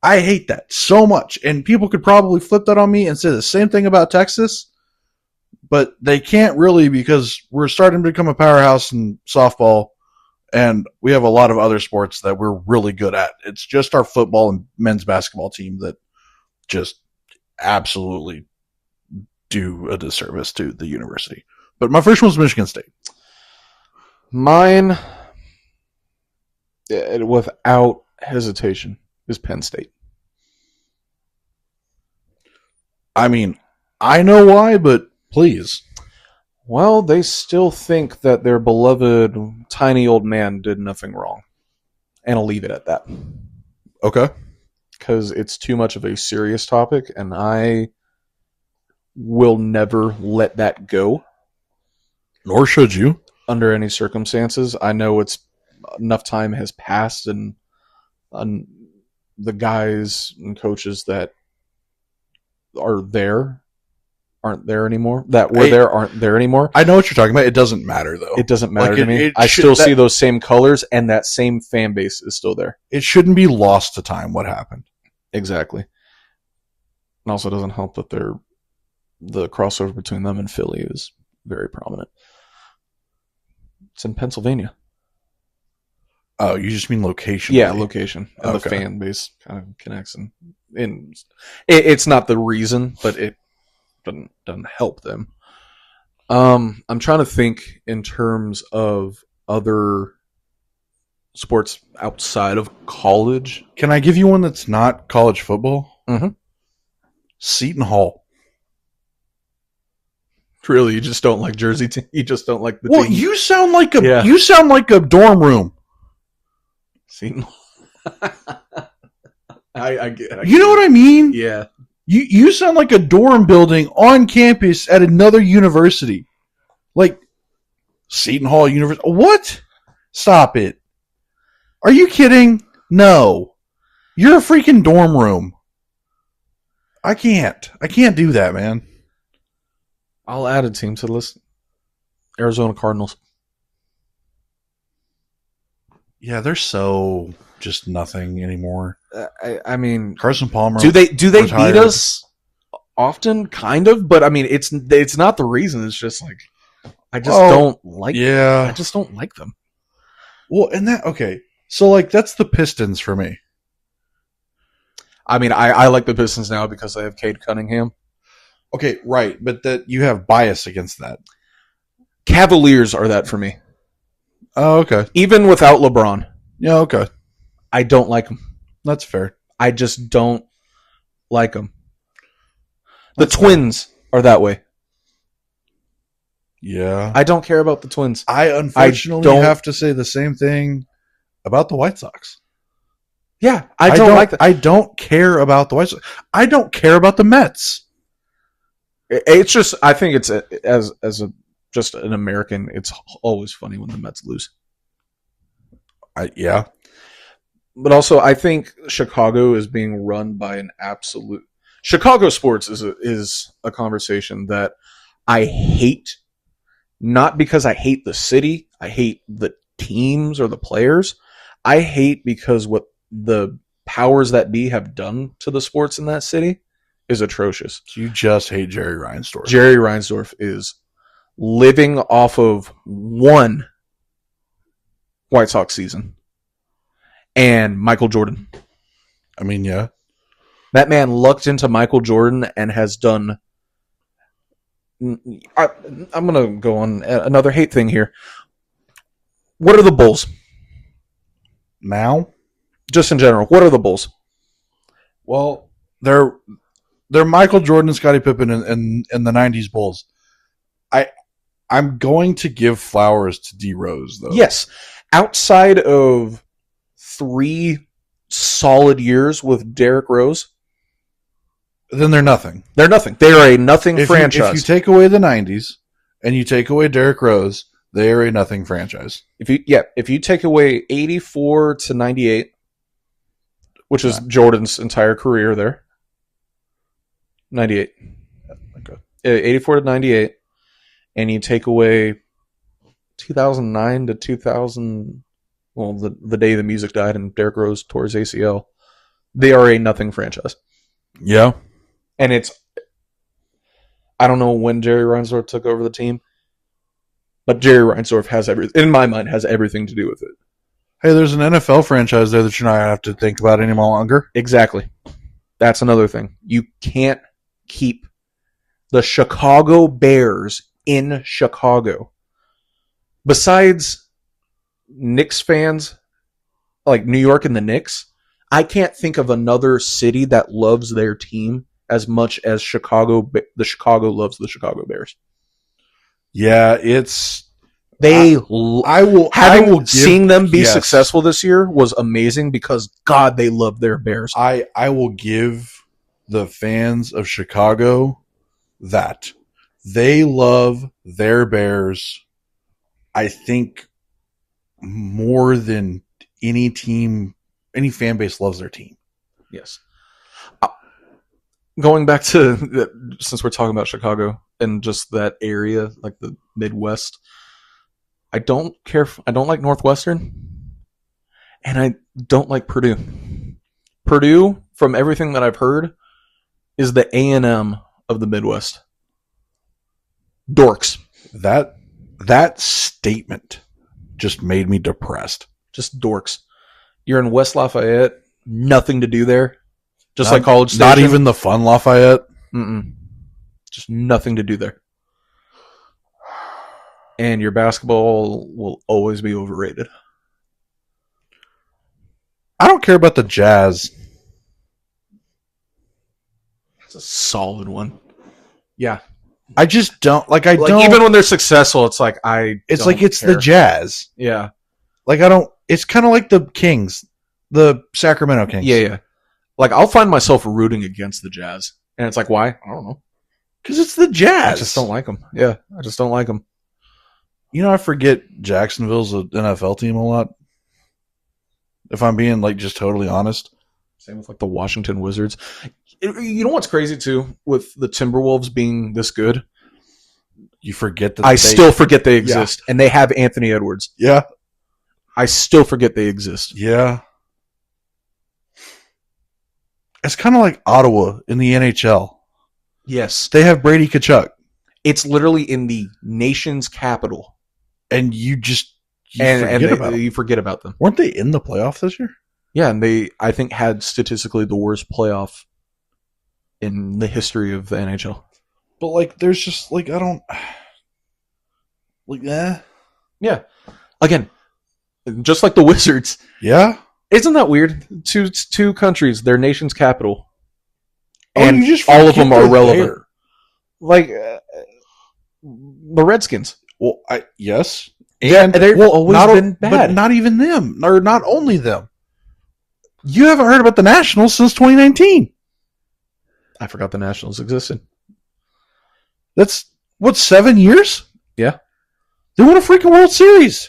I hate that so much. And people could probably flip that on me and say the same thing about Texas. But they can't really, because we're starting to become a powerhouse in softball. And we have a lot of other sports that we're really good at. It's just our football and men's basketball team that just absolutely do a disservice to the university. But my first one was Michigan State. Mine, without hesitation, is Penn State. I mean, I know why, but please. Well, they still think that their beloved tiny old man did nothing wrong. And I'll leave it at that. Okay. Because it's too much of a serious topic, and I will never let that go. Nor should you. Under any circumstances. I know it's enough time has passed, and the guys and coaches that are there aren't there anymore. That were there aren't there anymore. I know what you're talking about. It doesn't matter, though. It doesn't matter to me. I still see those same colors, and that same fan base is still there. It shouldn't be lost to time what happened. Exactly. It also doesn't help that the crossover between them and Philly is very prominent. It's in Pennsylvania. Oh, you just mean location? Yeah, location. And the fan base kind of connects. And it's not the reason, but it doesn't help them. I'm trying to think in terms of other sports outside of college. Can I give you one that's not college football? Mm-hmm. Seton Hall. Really, you just don't like Jersey team? You just don't like the team? Well, you sound like a dorm room. Seton. I get. You know what I mean? Yeah. You sound like a dorm building on campus at another university, like Seton Hall University. What? Stop it! Are you kidding? No, you're a freaking dorm room. I can't do that, man. I'll add a team to the list. Arizona Cardinals. Yeah, they're so just nothing anymore. I mean, Carson Palmer. Do they beat us often? Kind of, but I mean, it's not the reason. It's just like I just don't like. Yeah, them. I just don't like them. Well, and so like that's the Pistons for me. I mean, I like the Pistons now because I have Cade Cunningham. Okay, right, but that you have bias against that. Cavaliers are that for me. Oh, okay. Even without LeBron. Yeah, okay. I don't like them. That's fair. I just don't like them. The Twins are that way. Yeah. I don't care about the Twins. I unfortunately have to say the same thing about the White Sox. Yeah, I don't like that. I don't care about the White Sox. I don't care about the Mets. It's just, I think it's just an American, it's always funny when the Mets lose. Yeah. But also, I think Chicago is being run by an absolute. Chicago sports is a conversation that I hate, not because I hate the city, I hate the teams or the players. I hate because what the powers that be have done to the sports in that city is atrocious. So you just hate Jerry Reinsdorf. Jerry Reinsdorf is living off of one White Sox season and Michael Jordan. I mean, yeah. That man lucked into Michael Jordan and has done. I'm going to go on another hate thing here. What are the Bulls? Now? Just in general, what are the Bulls? Well, they're Michael Jordan and Scottie Pippen in the 90s Bulls. I'm going to give flowers to D Rose, though. Yes. Outside of 3 solid years with Derrick Rose, then they're nothing. They're nothing. They are a nothing franchise. If you take away the 90s and you take away Derrick Rose, they are a nothing franchise. If you take away 84 to 98, which is Jordan's entire career there. 98. Okay. 84 to 98. And you take away 2009 to 2000, well, the day the music died and Derrick Rose tore his ACL, they are a nothing franchise. Yeah. And I don't know when Jerry Reinsdorf took over the team, but Jerry Reinsdorf has in my mind, has everything to do with it. Hey, there's an NFL franchise there that you're not going to have to think about any longer. Exactly. That's another thing. You can't keep the Chicago Bears in Chicago. Besides Knicks fans, like New York and the Knicks, I can't think of another city that loves their team as much as Chicago. The Chicago loves the Chicago Bears. Yeah, it's seeing them be successful this year was amazing because God, they love their Bears. I will give the fans of Chicago that they love their Bears. I think more than any team, any fan base loves their team. Yes. Going back to, since we're talking about Chicago and just that area, like the Midwest, I don't like Northwestern, and I don't like Purdue. Purdue, from everything that I've heard, is the A&M of the Midwest. Dorks. That statement just made me depressed. Just dorks. You're in West Lafayette, nothing to do there. Just like College Station. Not even the fun Lafayette? Just nothing to do there. And your basketball will always be overrated. I don't care about the Jazz. That's a solid one. Yeah. I just don't even when they're successful, it's like it's the Jazz. Yeah. It's kind of like the Kings, the Sacramento Kings. Yeah. Like I'll find myself rooting against the Jazz. And it's like, why? I don't know. Because it's the Jazz. I just don't like them. Yeah, I just don't like them. You know, I forget Jacksonville's an NFL team a lot. If I'm being just totally honest. Same with the Washington Wizards. You know what's crazy too with the Timberwolves being this good? You forget that I still forget they exist, and they have Anthony Edwards. Yeah, I still forget they exist. Yeah, it's kind of like Ottawa in the NHL. Yes, they have Brady Tkachuk. It's literally in the nation's capital, and you forget about them. Weren't they in the playoffs this year? Yeah, and they, I think, had statistically the worst playoff in the history of the NHL. But, there's just, I don't... Yeah. Again, just like the Wizards. Yeah? Isn't that weird? Two countries, their nation's capital. And all of them are relevant. The Redskins. Well, yes. And they've always been bad. But not even them, or not only them. You haven't heard about the Nationals since 2019. I forgot the Nationals existed. That's, 7 years? Yeah. They won a freaking World Series.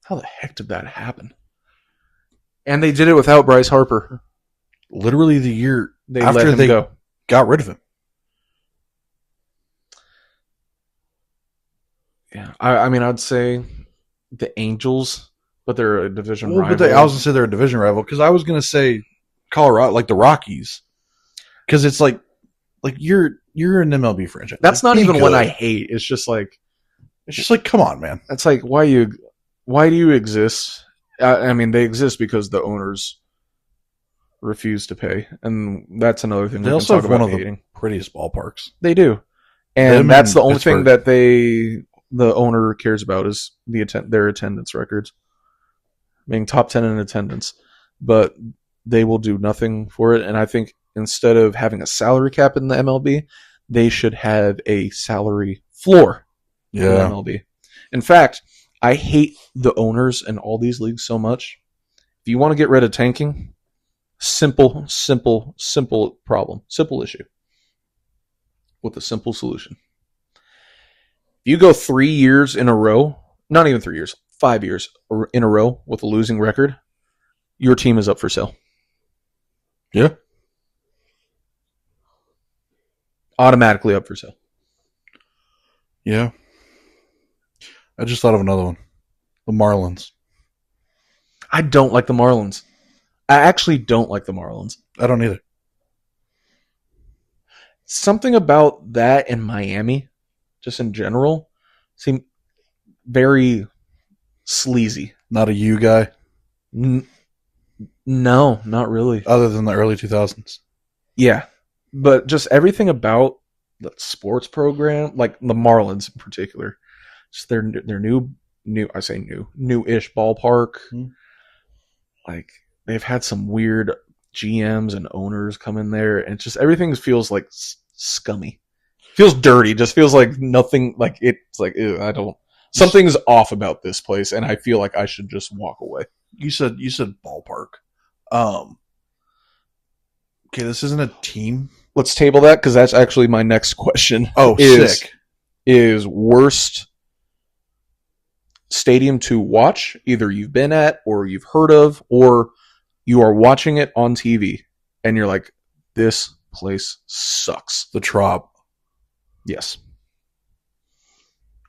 How the heck did that happen? And they did it without Bryce Harper. Literally the year They after let him they go. got rid of him. Yeah, I mean, I'd say the Angels, but they're a division rival. But I was going to say they're a division rival, because I was going to say Colorado, like the Rockies. Because it's like you're an MLB franchise. That's like, not even good. one I hate. It's just like, come on, man. It's like, why do you exist? I mean, they exist because the owners refuse to pay, and that's another thing. They also have one of the prettiest ballparks. They do, and that's the only thing that the owner cares about is their attendance records, being top 10 in attendance. But they will do nothing for it, and I think instead of having a salary cap in the MLB, they should have a salary floor in the MLB. In fact, I hate the owners in all these leagues so much. If you want to get rid of tanking, simple problem, simple issue with a simple solution. If you go 3 years in a row, not even 3 years, 5 years in a row with a losing record, your team is up for sale. Yeah. Automatically up for sale. Yeah. I just thought of another one. The Marlins. I don't like the Marlins. I actually don't like the Marlins. I don't either. Something about that in Miami, just in general, seem very sleazy. Not a U guy? No, not really. Other than the early 2000s. Yeah. But just everything about the sports program, like the Marlins in particular, just their new-ish ballpark. Mm-hmm. Like, they've had some weird GMs and owners come in there, and just everything feels like scummy. Feels dirty. Just feels like nothing. Like, it's like, ew, I don't. Something's off about this place, and I feel like I should just walk away. You said ballpark. Okay, this isn't a team. Let's table that, because that's actually my next question. Oh, sick. Is worst stadium to watch, either you've been at or you've heard of, or you are watching it on TV and you're like, this place sucks. The Trop. Yes.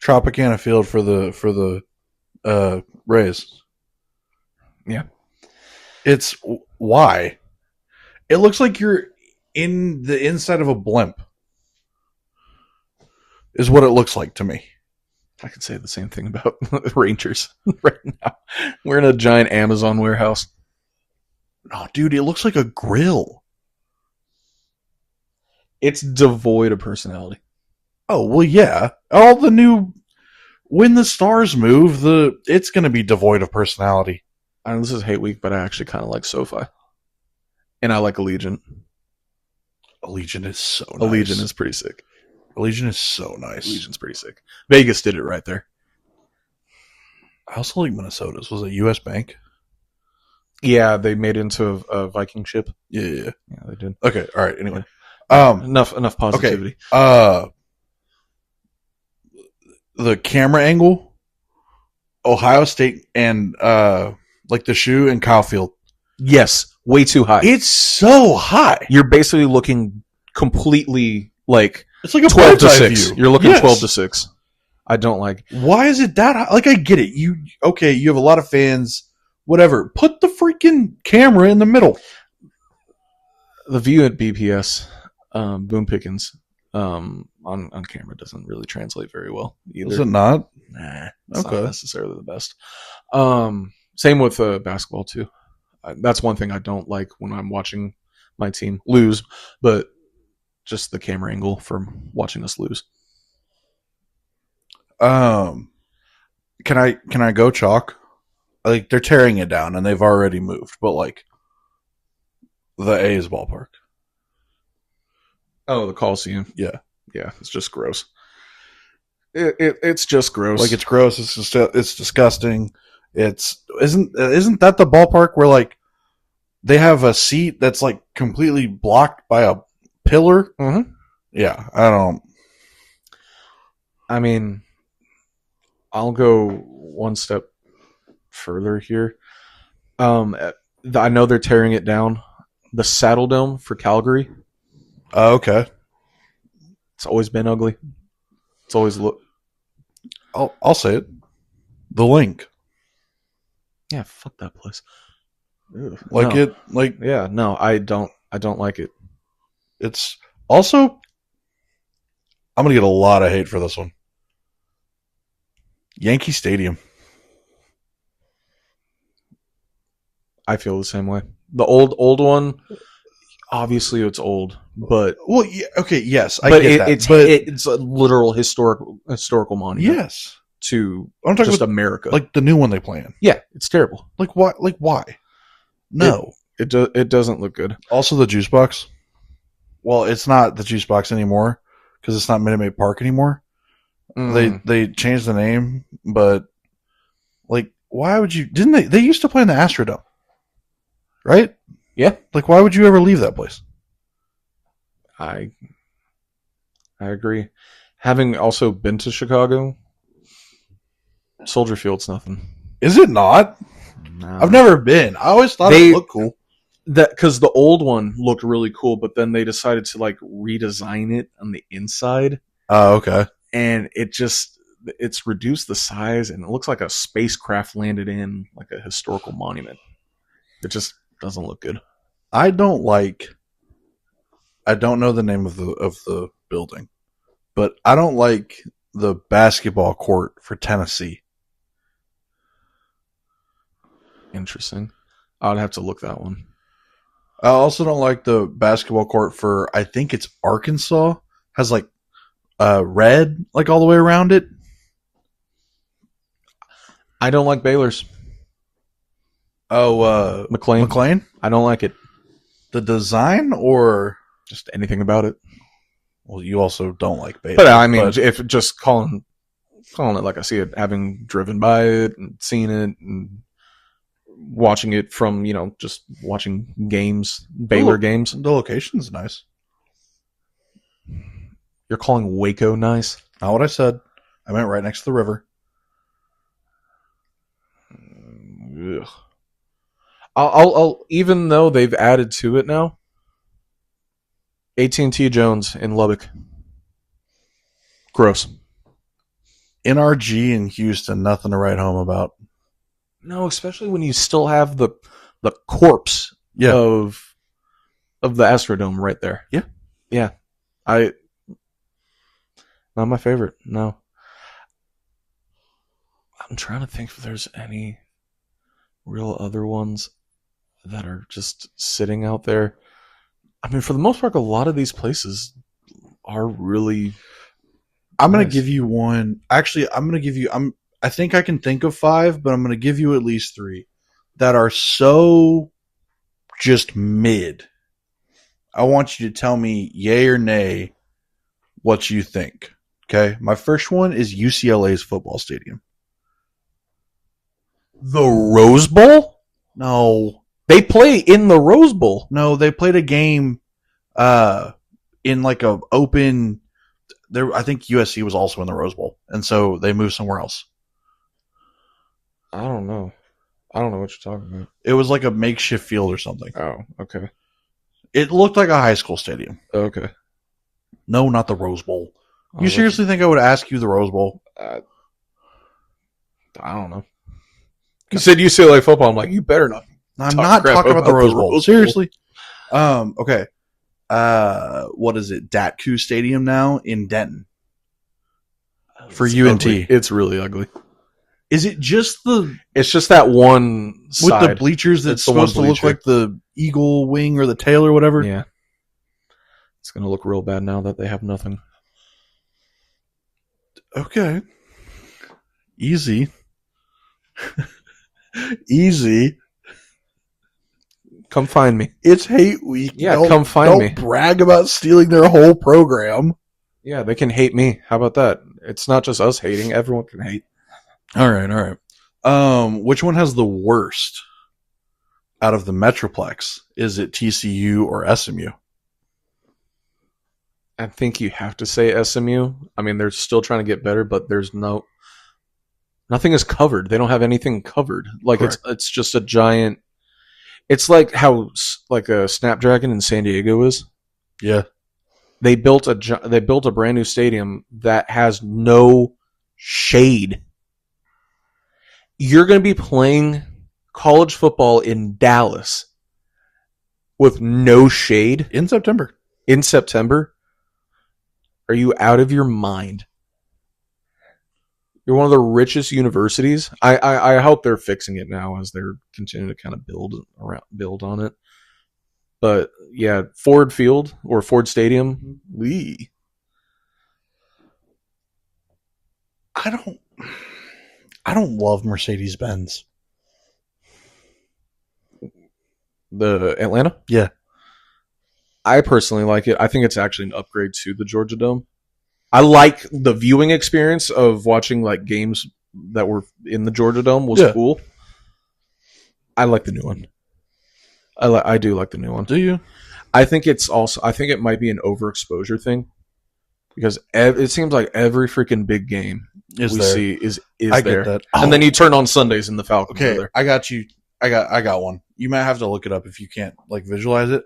Tropicana Field for the Rays. Yeah. It's why? It looks like you're in the inside of a blimp. Is what it looks like to me. I could say the same thing about the Rangers right now. We're in a giant Amazon warehouse. Oh, dude, it looks like a grill. It's devoid of personality. Oh, well, yeah. All the new... When the stars move, it's going to be devoid of personality. I know this is hate week, but I actually kind of like SoFi. And I like Allegiant. Allegiant is so nice. Allegiant is pretty sick. Allegiant is so nice. Allegiant's pretty sick. Vegas did it right there. I also like Minnesota's. Was it U.S. Bank? Yeah, they made it into a Viking ship. Yeah, they did. Okay, all right. Anyway, enough positivity. Okay. The camera angle, Ohio State, and like the shoe and Kyle Field. Yes, way too high. It's so high. You're basically looking completely like it's like a 12 to 6. View. You're looking 12 to 6. I don't like. Why is it that high? Like, I get it. You have a lot of fans. Whatever. Put the freaking camera in the middle. The view at BPS, Boom Pickens, on camera doesn't really translate very well either. Is it not? Nah, it's not necessarily the best. Same with basketball too. That's one thing I don't like when I'm watching my team lose, but just the camera angle from watching us lose. Can I go chalk? Like, they're tearing it down and they've already moved, but like the A's ballpark. Oh, the Coliseum. Yeah. Yeah, it's just gross. It's just gross. Like, it's gross. It's disgusting. Isn't that the ballpark where like they have a seat that's like completely blocked by a pillar? Mm-hmm. Yeah, I don't. I mean, I'll go one step further here. I know they're tearing it down. The Saddle Dome for Calgary. Okay. It's always been ugly. It's always I'll say it. The Link. Yeah, fuck that place. Ugh, Like no. it. Like Yeah, no, I don't like it. it's also. I'm gonna get a lot of hate for this one. Yankee Stadium. I feel the same way. The old one, obviously it's old, but Well, yeah, okay, yes, I but get that. it's a literal historical monument Yes, to I'm talking just about America. like the new one they play in. Yeah, it's terrible. Like why? Like why? No. It doesn't look good. Also, the juice box. Well, it's not the juice box anymore because it's not Minute Maid Park anymore. They changed the name, but like, why would you? Didn't they? They used to play in the Astrodome, right? Yeah, Like, why would you ever leave that place? I agree. Having also been to Chicago, Soldier Field's nothing. Is it not? No. I've never been. I always thought it looked cool. That because the old one looked really cool, but then they decided to like redesign it on the inside. Oh, okay. And it's reduced the size, and it looks like a spacecraft landed in like a historical monument. It just doesn't look good. I don't know the name of the building, but I don't like the basketball court for Tennessee. Interesting. I'd have to look that one. I also don't like the basketball court for, I think it's Arkansas. Has like red like all the way around it. I don't like Baylor's. Oh, McLean. I don't like it. The design or just anything about it. Well, you also don't like Baylor. But I mean, if just calling it like I see it, having driven by it and seen it and watching it from, just watching games, Baylor games. The location's nice. You're calling Waco nice? Not what I said. I meant right next to the river. Ugh. I'll even though they've added to it now. AT&T Jones in Lubbock. Gross. NRG in Houston, nothing to write home about. No, especially when you still have the corpse of the Astrodome right there. Yeah. Yeah. Not my favorite. No. I'm trying to think if there's any real other ones that are just sitting out there. I mean, for the most part, a lot of these places are really. I'm going to give you one. Actually, I think I can think of 5, but I'm going to give you at least 3 that are so just mid. I want you to tell me yay or nay what you think. Okay? My first one is UCLA's football stadium. The Rose Bowl? No. They play in the Rose Bowl. No, they played a game in like a open. I think USC was also in the Rose Bowl, and so they moved somewhere else. I don't know what you're talking about. It was like a makeshift field or something. Oh, okay. It looked like a high school stadium. Okay. No, not the Rose Bowl. You seriously think I would ask you the Rose Bowl? I don't know. You said UCLA football. I'm like, you better not. I'm not talking about the Rose Bowl. Seriously. Okay. What is it? Datku Stadium now in Denton for UNT. Ugly. It's really ugly. Is it just the? It's just that one side with the bleachers that's supposed to look like the eagle wing or the tail or whatever. Yeah. It's gonna look real bad now that they have nothing. Okay. Easy. Easy. Come find me. It's hate week. Yeah, come find me. Don't brag about stealing their whole program. Yeah, they can hate me. How about that? It's not just us hating. Everyone can hate. All right. Which one has the worst out of the Metroplex? Is it TCU or SMU? I think you have to say SMU. I mean, they're still trying to get better, but there's nothing is covered. They don't have anything covered. Like Correct. it's just a giant. It's like how like a Snapdragon in San Diego is. Yeah. They built a brand new stadium that has no shade. You're going to be playing college football in Dallas with no shade In September. in September. Are you out of your mind? You're one of the richest universities. I hope they're fixing it now as they're continuing to kind of build on it. But yeah, Ford Field or Ford Stadium, Lee. I don't love Mercedes-Benz. The Atlanta? Yeah. I personally like it. I think it's actually an upgrade to the Georgia Dome. I like the viewing experience of watching like games that were in the Georgia Dome was cool. I like the new one. I do like the new one. Do you? I think it might be an overexposure thing because it seems like every freaking big game see is I there. get that. And then you turn on Sundays and the Falcons are Okay, there. I got you. I got one. You might have to look it up if you can't like visualize it.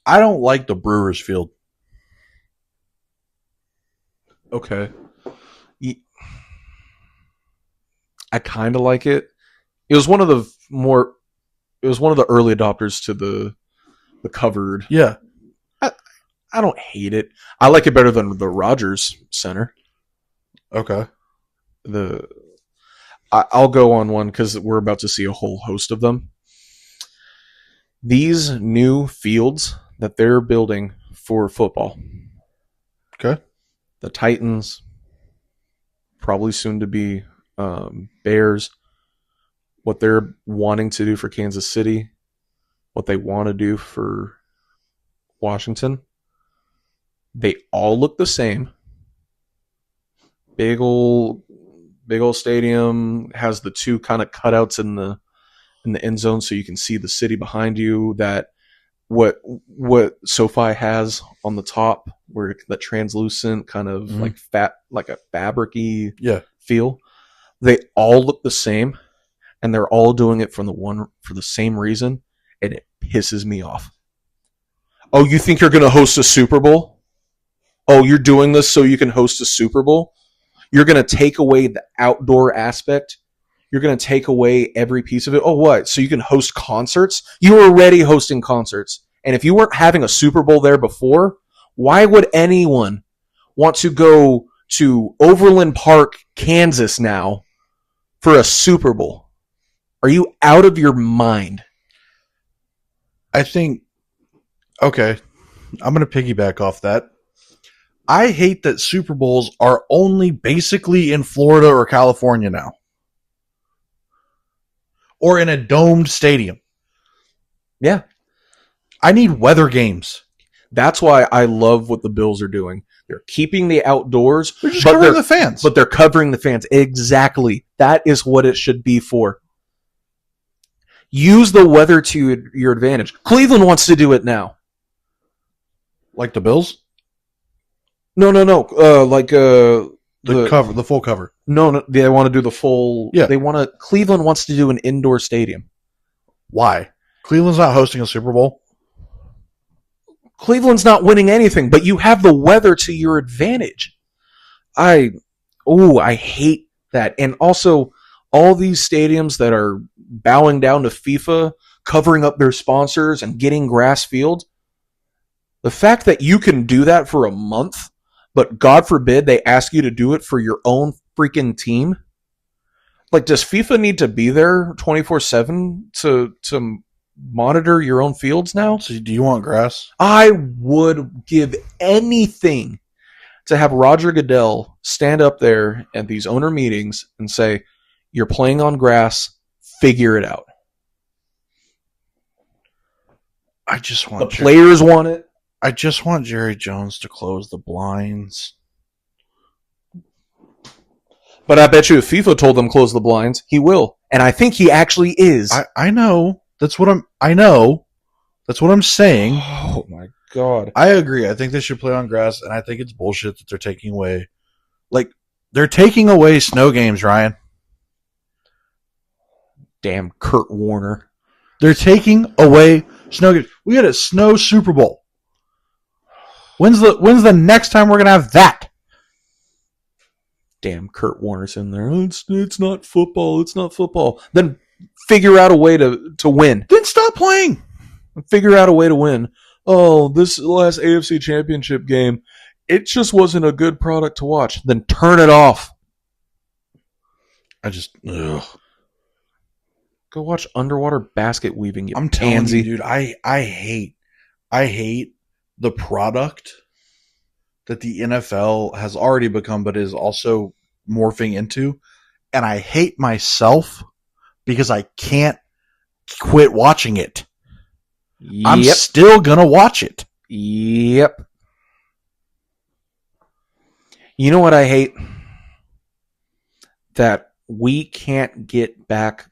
I don't like the Brewers Field. Okay. I kind of like it. It was one of the early adopters to the covered. Yeah. I don't hate it. I like it better than the Rogers Center. Okay. I'll go on one because we're about to see a whole host of them. These new fields that they're building for football. Okay. The Titans, probably soon to be Bears, what they're wanting to do for Kansas City, what they want to do for Washington. They all look the same. Big old stadium, has the two kind of cutouts in the end zone so you can see the city behind you. That what SoFi has on the top, where that translucent kind of like a fabric-y feel. They all look the same, and they're all doing it for the same reason, and it pisses me off. Oh, you think you're going to host a Super Bowl? Oh, you're doing this so you can host a Super Bowl? You're going to take away the outdoor aspect. You're going to take away every piece of it. Oh, what? So you can host concerts? You were already hosting concerts. And if you weren't having a Super Bowl there before, why would anyone want to go to Overland Park, Kansas now for a Super Bowl? Are you out of your mind? I think, okay, I'm going to piggyback off that. I hate that Super Bowls are only basically in Florida or California now. Or in a domed stadium. Yeah. I need weather games. That's why I love what the Bills are doing. They're keeping the outdoors. They're just covering the fans. But they're covering the fans. Exactly. That is what it should be for. Use the weather to your advantage. Cleveland wants to do it now. Like the Bills? No. The full cover. No, they want to do the full. Yeah. Cleveland wants to do an indoor stadium. Why? Cleveland's not hosting a Super Bowl. Cleveland's not winning anything, but you have the weather to your advantage. I hate that. And also, all these stadiums that are bowing down to FIFA, covering up their sponsors and getting grass fields. The fact that you can do that for a month, but God forbid they ask you to do it for your own freaking team. Like, does FIFA need to be there 24/7 to monitor your own fields now? So do you want grass? I would give anything to have Roger Goodell stand up there at these owner meetings and say, "You're playing on grass, figure it out." I just want the players want it. I just want Jerry Jones to close the blinds. But I bet you if FIFA told them close the blinds, he will. And I think he actually is. I know. I know. That's what I'm saying. Oh my God. I agree. I think they should play on grass, and I think it's bullshit that they're taking away. Like, they're taking away snow games, Ryan. Damn Kurt Warner. They're taking away snow games. We had a snow Super Bowl. When's the next time we're gonna have that? Damn Kurt Warner's in there. It's not football. It's not football. Then figure out a way to win. Then stop playing. Figure out a way to win. Oh, this last AFC Championship game, it just wasn't a good product to watch. Then turn it off. Ugh. Go watch underwater basket weaving. I'm telling you, dude. I hate the product that the NFL has already become, but is also morphing into, and I hate myself because I can't quit watching it. Yep. I'm still gonna watch it. Yep. You know what I hate? That we can't get back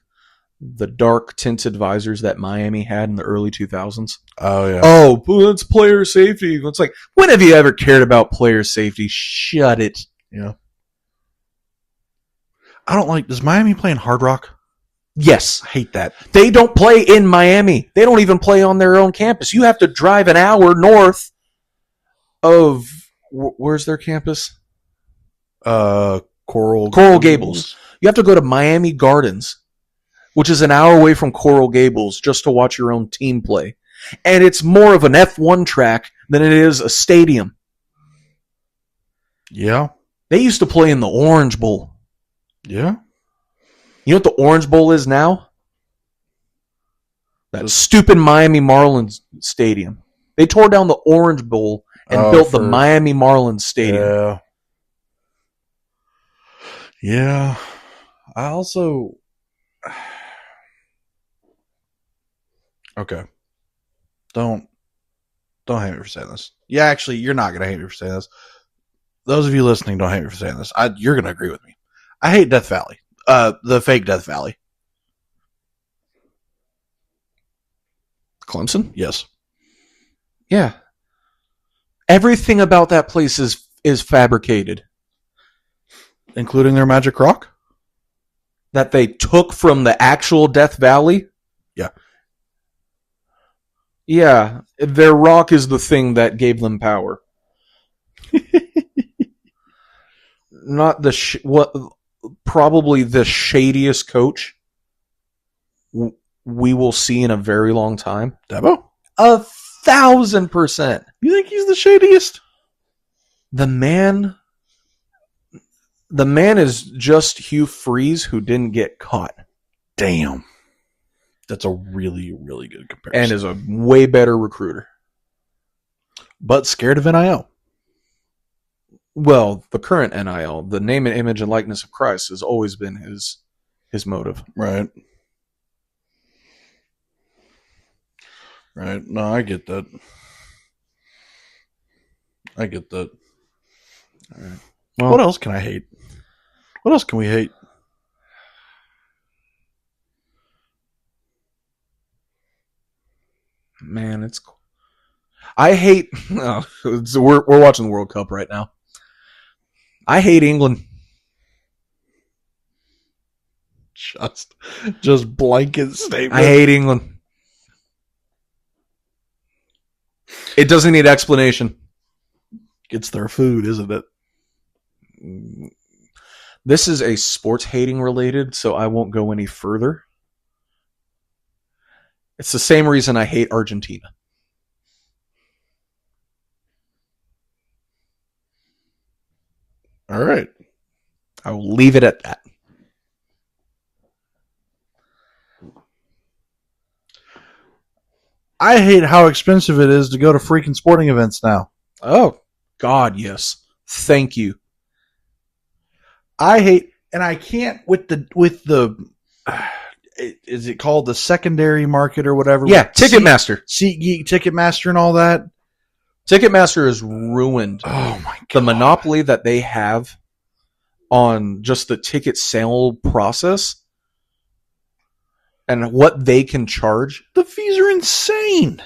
the dark tinted visors that Miami had in the early 2000s. Oh, yeah. Oh, it's player safety. It's like, when have you ever cared about player safety? Shut it. Yeah. I don't like, does Miami play in Hard Rock? Yes. I hate that. They don't play in Miami. They don't even play on their own campus. You have to drive an hour north of, where's their campus? Coral Gables. You have to go to Miami Gardens, which is an hour away from Coral Gables, just to watch your own team play. And it's more of an F1 track than it is a stadium. Yeah. They used to play in the Orange Bowl. Yeah. You know what the Orange Bowl is now? That stupid Miami Marlins stadium. They tore down the Orange Bowl and built the Miami Marlins stadium. Yeah. Yeah. I also... Okay. Don't hate me for saying this. Yeah, actually, you're not going to hate me for saying this. Those of you listening don't hate me for saying this. You're going to agree with me. I hate Death Valley. The fake Death Valley. Clemson? Yes. Yeah. Everything about that place is fabricated. Including their Magic Rock? That they took from the actual Death Valley? Yeah. Yeah. Their rock is the thing that gave them power. Not probably the shadiest coach we will see in a very long time. Dabo? 1,000%. You think he's the shadiest? The man is just Hugh Freeze who didn't get caught. Damn. That's a really, really good comparison. And is a way better recruiter. But scared of NIL. Well, the current NIL, the name and image and likeness of Christ, has always been his motive. Right. Right. No, I get that. All right. Well, what else can I hate? What else can we hate? Man, it's cool. I hate... we're watching the World Cup right now. I hate England. Just blanket statement. I hate England. It doesn't need explanation. It's their food, isn't it? This is a sports hating related, so I won't go any further. It's the same reason I hate Argentina. All right. I will leave it at that. I hate how expensive it is to go to freaking sporting events now. Oh, God, yes. Thank you. I hate, and I can't with the is it called the secondary market or whatever? Yeah, Ticketmaster. SeatGeek, Ticketmaster, and all that. Ticketmaster has ruined oh my God. the monopoly that they have on just the ticket sale process and what they can charge. The fees are insane.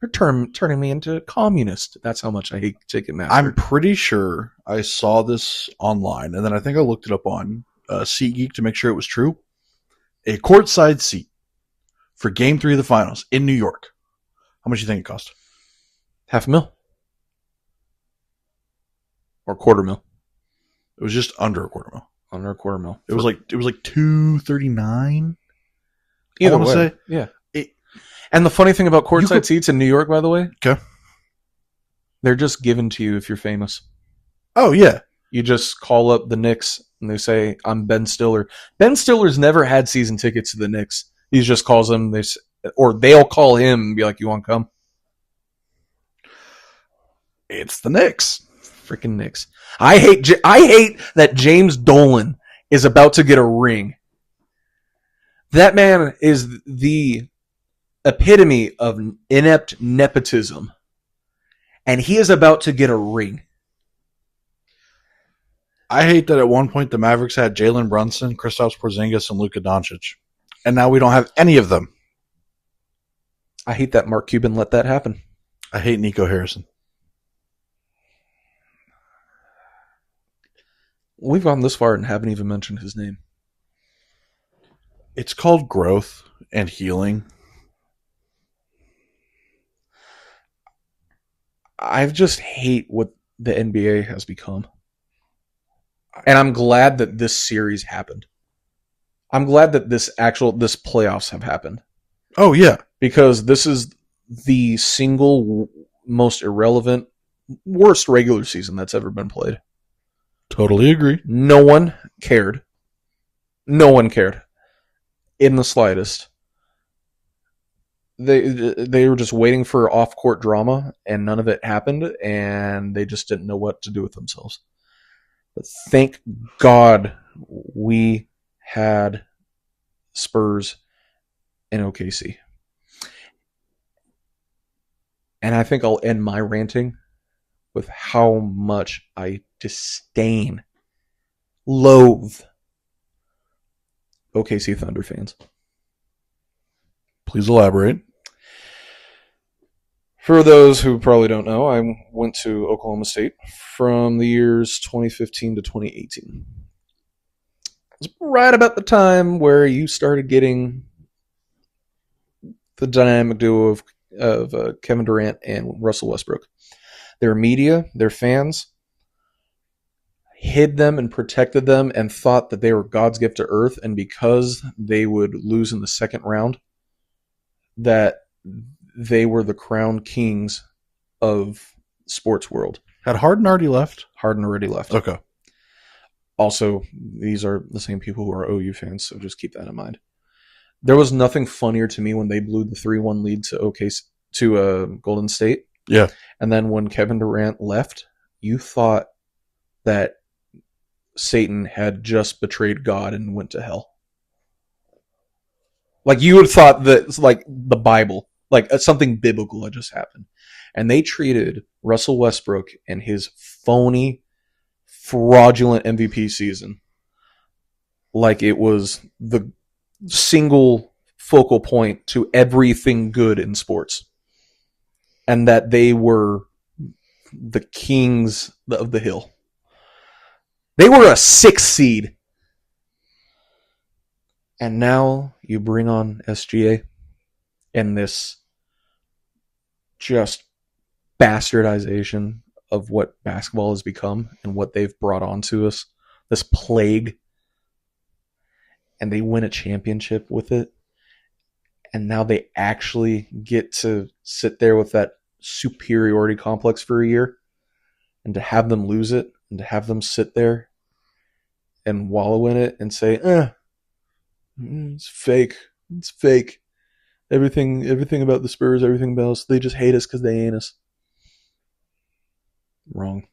They're turning me into a communist. That's how much I hate Ticketmaster. I'm pretty sure I saw this online, and then I think I looked it up on SeatGeek to make sure it was true. A courtside seat for Game 3 of the Finals in New York. How much do you think it cost? $500,000 or $250,000. It was just under $250,000. Under $250,000. It was like $239. Either way, say. Yeah. And the funny thing about courtside seats in New York, by the way, okay, they're just given to you if you're famous. Oh yeah, you just call up the Knicks and they say, "I'm Ben Stiller." Ben Stiller's never had season tickets to the Knicks. He just calls them. They'll call him and be like, "You want to come?" It's the Knicks. Freaking Knicks. I hate that James Dolan is about to get a ring. That man is the epitome of inept nepotism. And he is about to get a ring. I hate that at one point the Mavericks had Jalen Brunson, Kristaps Porzingis, and Luka Doncic. And now we don't have any of them. I hate that Mark Cuban let that happen. I hate Nico Harrison. We've gone this far and haven't even mentioned his name. It's called growth and healing. I just hate what the NBA has become. And I'm glad that this series happened. I'm glad that this playoffs have happened. Oh, yeah. Because this is the single most irrelevant, worst regular season that's ever been played. Totally agree. No one cared. No one cared. In the slightest. They were just waiting for off-court drama, and none of it happened, and they just didn't know what to do with themselves. But thank God we had Spurs and OKC. And I think I'll end my ranting with how much I disdain, loathe OKC Thunder fans. Please elaborate. For those who probably don't know, I went to Oklahoma State from the years 2015 to 2018. It's right about the time where you started getting the dynamic duo of Kevin Durant and Russell Westbrook. Their media, their fans, hid them and protected them and thought that they were God's gift to earth, and because they would lose in the second round, that they were the crowned kings of sports world. Had Harden already left? Harden already left. Okay. Also, these are the same people who are OU fans, so just keep that in mind. There was nothing funnier to me when they blew the 3-1 lead to Golden State. Yeah. And then when Kevin Durant left, you thought that Satan had just betrayed God and went to hell. Like, you would have thought that it's like the Bible, like something biblical had just happened. And they treated Russell Westbrook and his phony, fraudulent MVP season like it was the single focal point to everything good in sports. And that they were the kings of the hill. They were a 6 seed. And now you bring on SGA and this just bastardization of what basketball has become and what they've brought onto us. This plague. And they win a championship with it. And now they actually get to sit there with that superiority complex for a year. And to have them lose it. And to have them sit there and wallow in it and say, it's fake. It's fake. Everything about the Spurs, everything else, they just hate us because they ain't us. Wrong.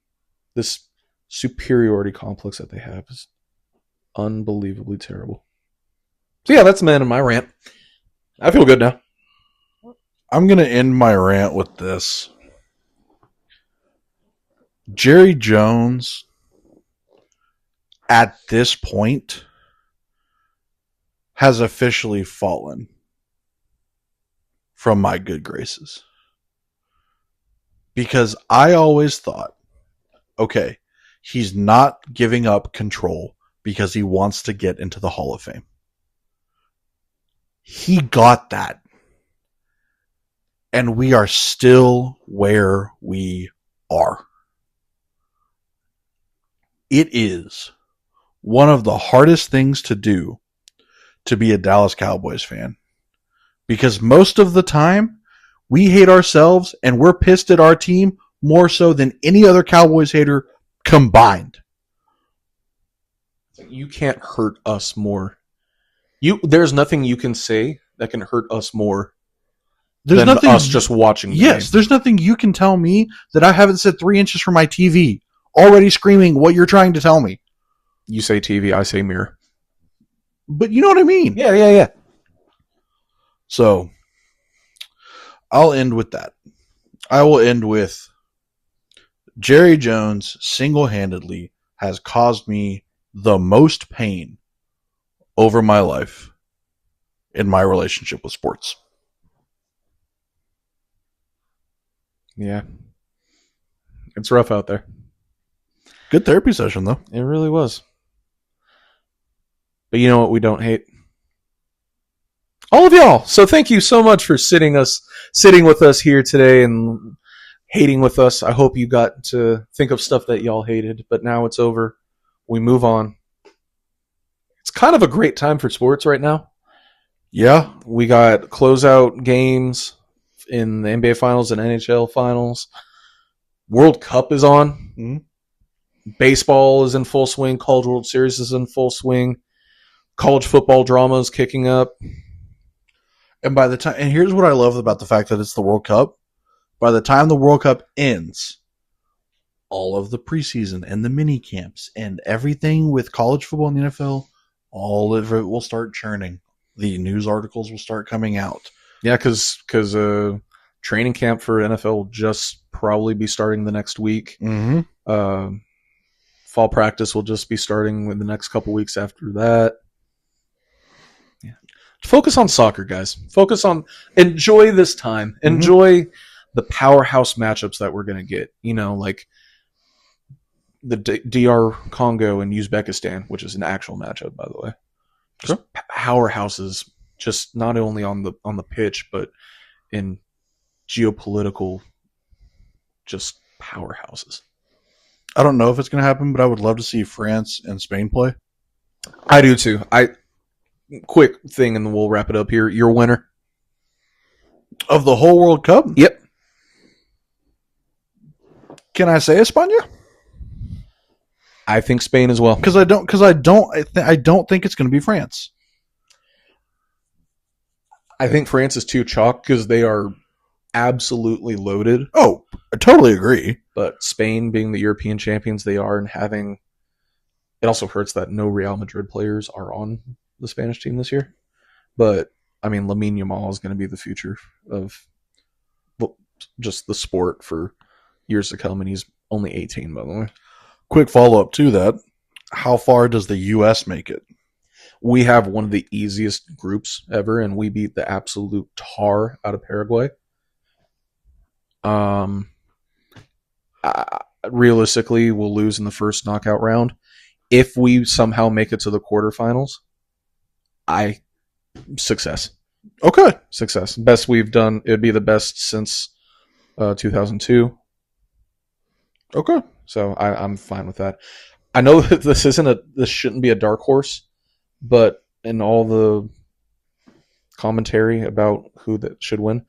This superiority complex that they have is unbelievably terrible. So yeah, that's the end of my rant. I feel good now. I'm going to end my rant with this. Jerry Jones at this point has officially fallen from my good graces. Because I always thought, okay, he's not giving up control because he wants to get into the Hall of Fame. He got that. And we are still where we are. It is one of the hardest things to do to be a Dallas Cowboys fan. Because most of the time, we hate ourselves and we're pissed at our team more so than any other Cowboys hater combined. You can't hurt us more. There's nothing you can say that can hurt us more There's than nothing us just watching the Yes, game. there's nothing you can tell me that I haven't said 3 inches from my TV, already screaming what you're trying to tell me. You say TV, I say mirror. But you know what I mean. Yeah. So, I'll end with that. I will end with Jerry Jones single-handedly has caused me the most pain over my life in my relationship with sports. Yeah. It's rough out there. Good therapy session, though. It really was. But you know what we don't hate? All of y'all. So thank you so much for sitting with us here today and hating with us. I hope you got to think of stuff that y'all hated, but now it's over. We move on. It's kind of a great time for sports right now. Yeah. We got closeout games in the NBA Finals and NHL Finals. World Cup is on. Mm-hmm. Baseball is in full swing. College World Series is in full swing. College football drama is kicking up. And and here's what I love about the fact that it's the World Cup. By the time the World Cup ends, all of the preseason and the mini camps and everything with college football and the NFL, all of it will start churning. The news articles will start coming out. Yeah, because training camp for NFL will just probably be starting the next week. Mm-hmm. Fall practice will just be starting in the next couple weeks after that. Yeah. Focus on soccer, guys. Enjoy this time. Mm-hmm. Enjoy the powerhouse matchups that we're going to get. You know, like the DR Congo and Uzbekistan, which is an actual matchup, by the way. Just powerhouses, just not only on the pitch, but in geopolitical, just powerhouses. I don't know if it's going to happen, but I would love to see France and Spain play. I do too. Quick thing, and then we'll wrap it up here. Your winner of the whole World Cup? Yep. Can I say España? I think Spain as well. Because I don't think it's going to be France. I think France is too chalk because they are absolutely loaded. Oh, I totally agree. But Spain, being the European champions they are, and having it also hurts that no Real Madrid players are on the Spanish team this year. But I mean, Lamine Yamal is going to be the future of just the sport for years to come, and he's only 18, by the way. Quick follow-up to that. How far does the U.S. make it? We have one of the easiest groups ever, and we beat the absolute tar out of Paraguay. Realistically, we'll lose in the first knockout round. If we somehow make it to the quarterfinals, success. Okay. Success. Best we've done. It'd be the best since 2002. Okay. So I'm fine with that. I know that this shouldn't be a dark horse, but in all the commentary about who that should win,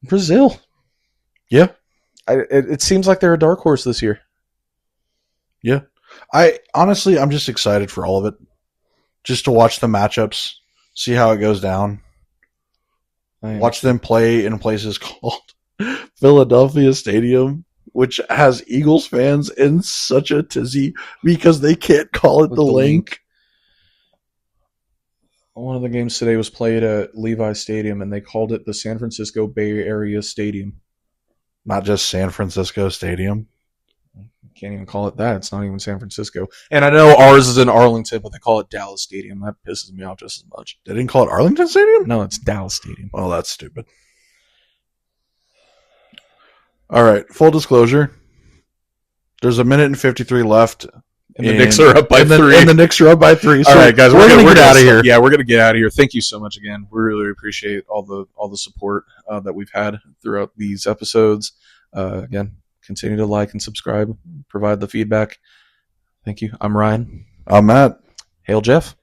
Brazil. Yeah. It seems like they're a dark horse this year. Yeah. I'm just excited for all of it. Just to watch the matchups, see how it goes down. Watch them play in places called Philadelphia Stadium, which has Eagles fans in such a tizzy because they can't call it the link. One of the games today was played at Levi Stadium, and they called it the San Francisco Bay Area Stadium. Not just San Francisco Stadium. Can't even call it that. It's not even San Francisco. And I know ours is in Arlington, but they call it Dallas Stadium. That pisses me off just as much. They didn't call it Arlington Stadium? No, it's Dallas Stadium. Well, that's stupid. All right, full disclosure. There's a minute and 53 left. And the Knicks are up by 3. And the Knicks are up by 3. So all right, guys, we're gonna get out of here. Yeah, we're gonna get out of here. Thank you so much again. We really appreciate all the support that we've had throughout these episodes. Again, continue to like and subscribe. Provide the feedback. Thank you. I'm Ryan. I'm Matt. Hail Jeff.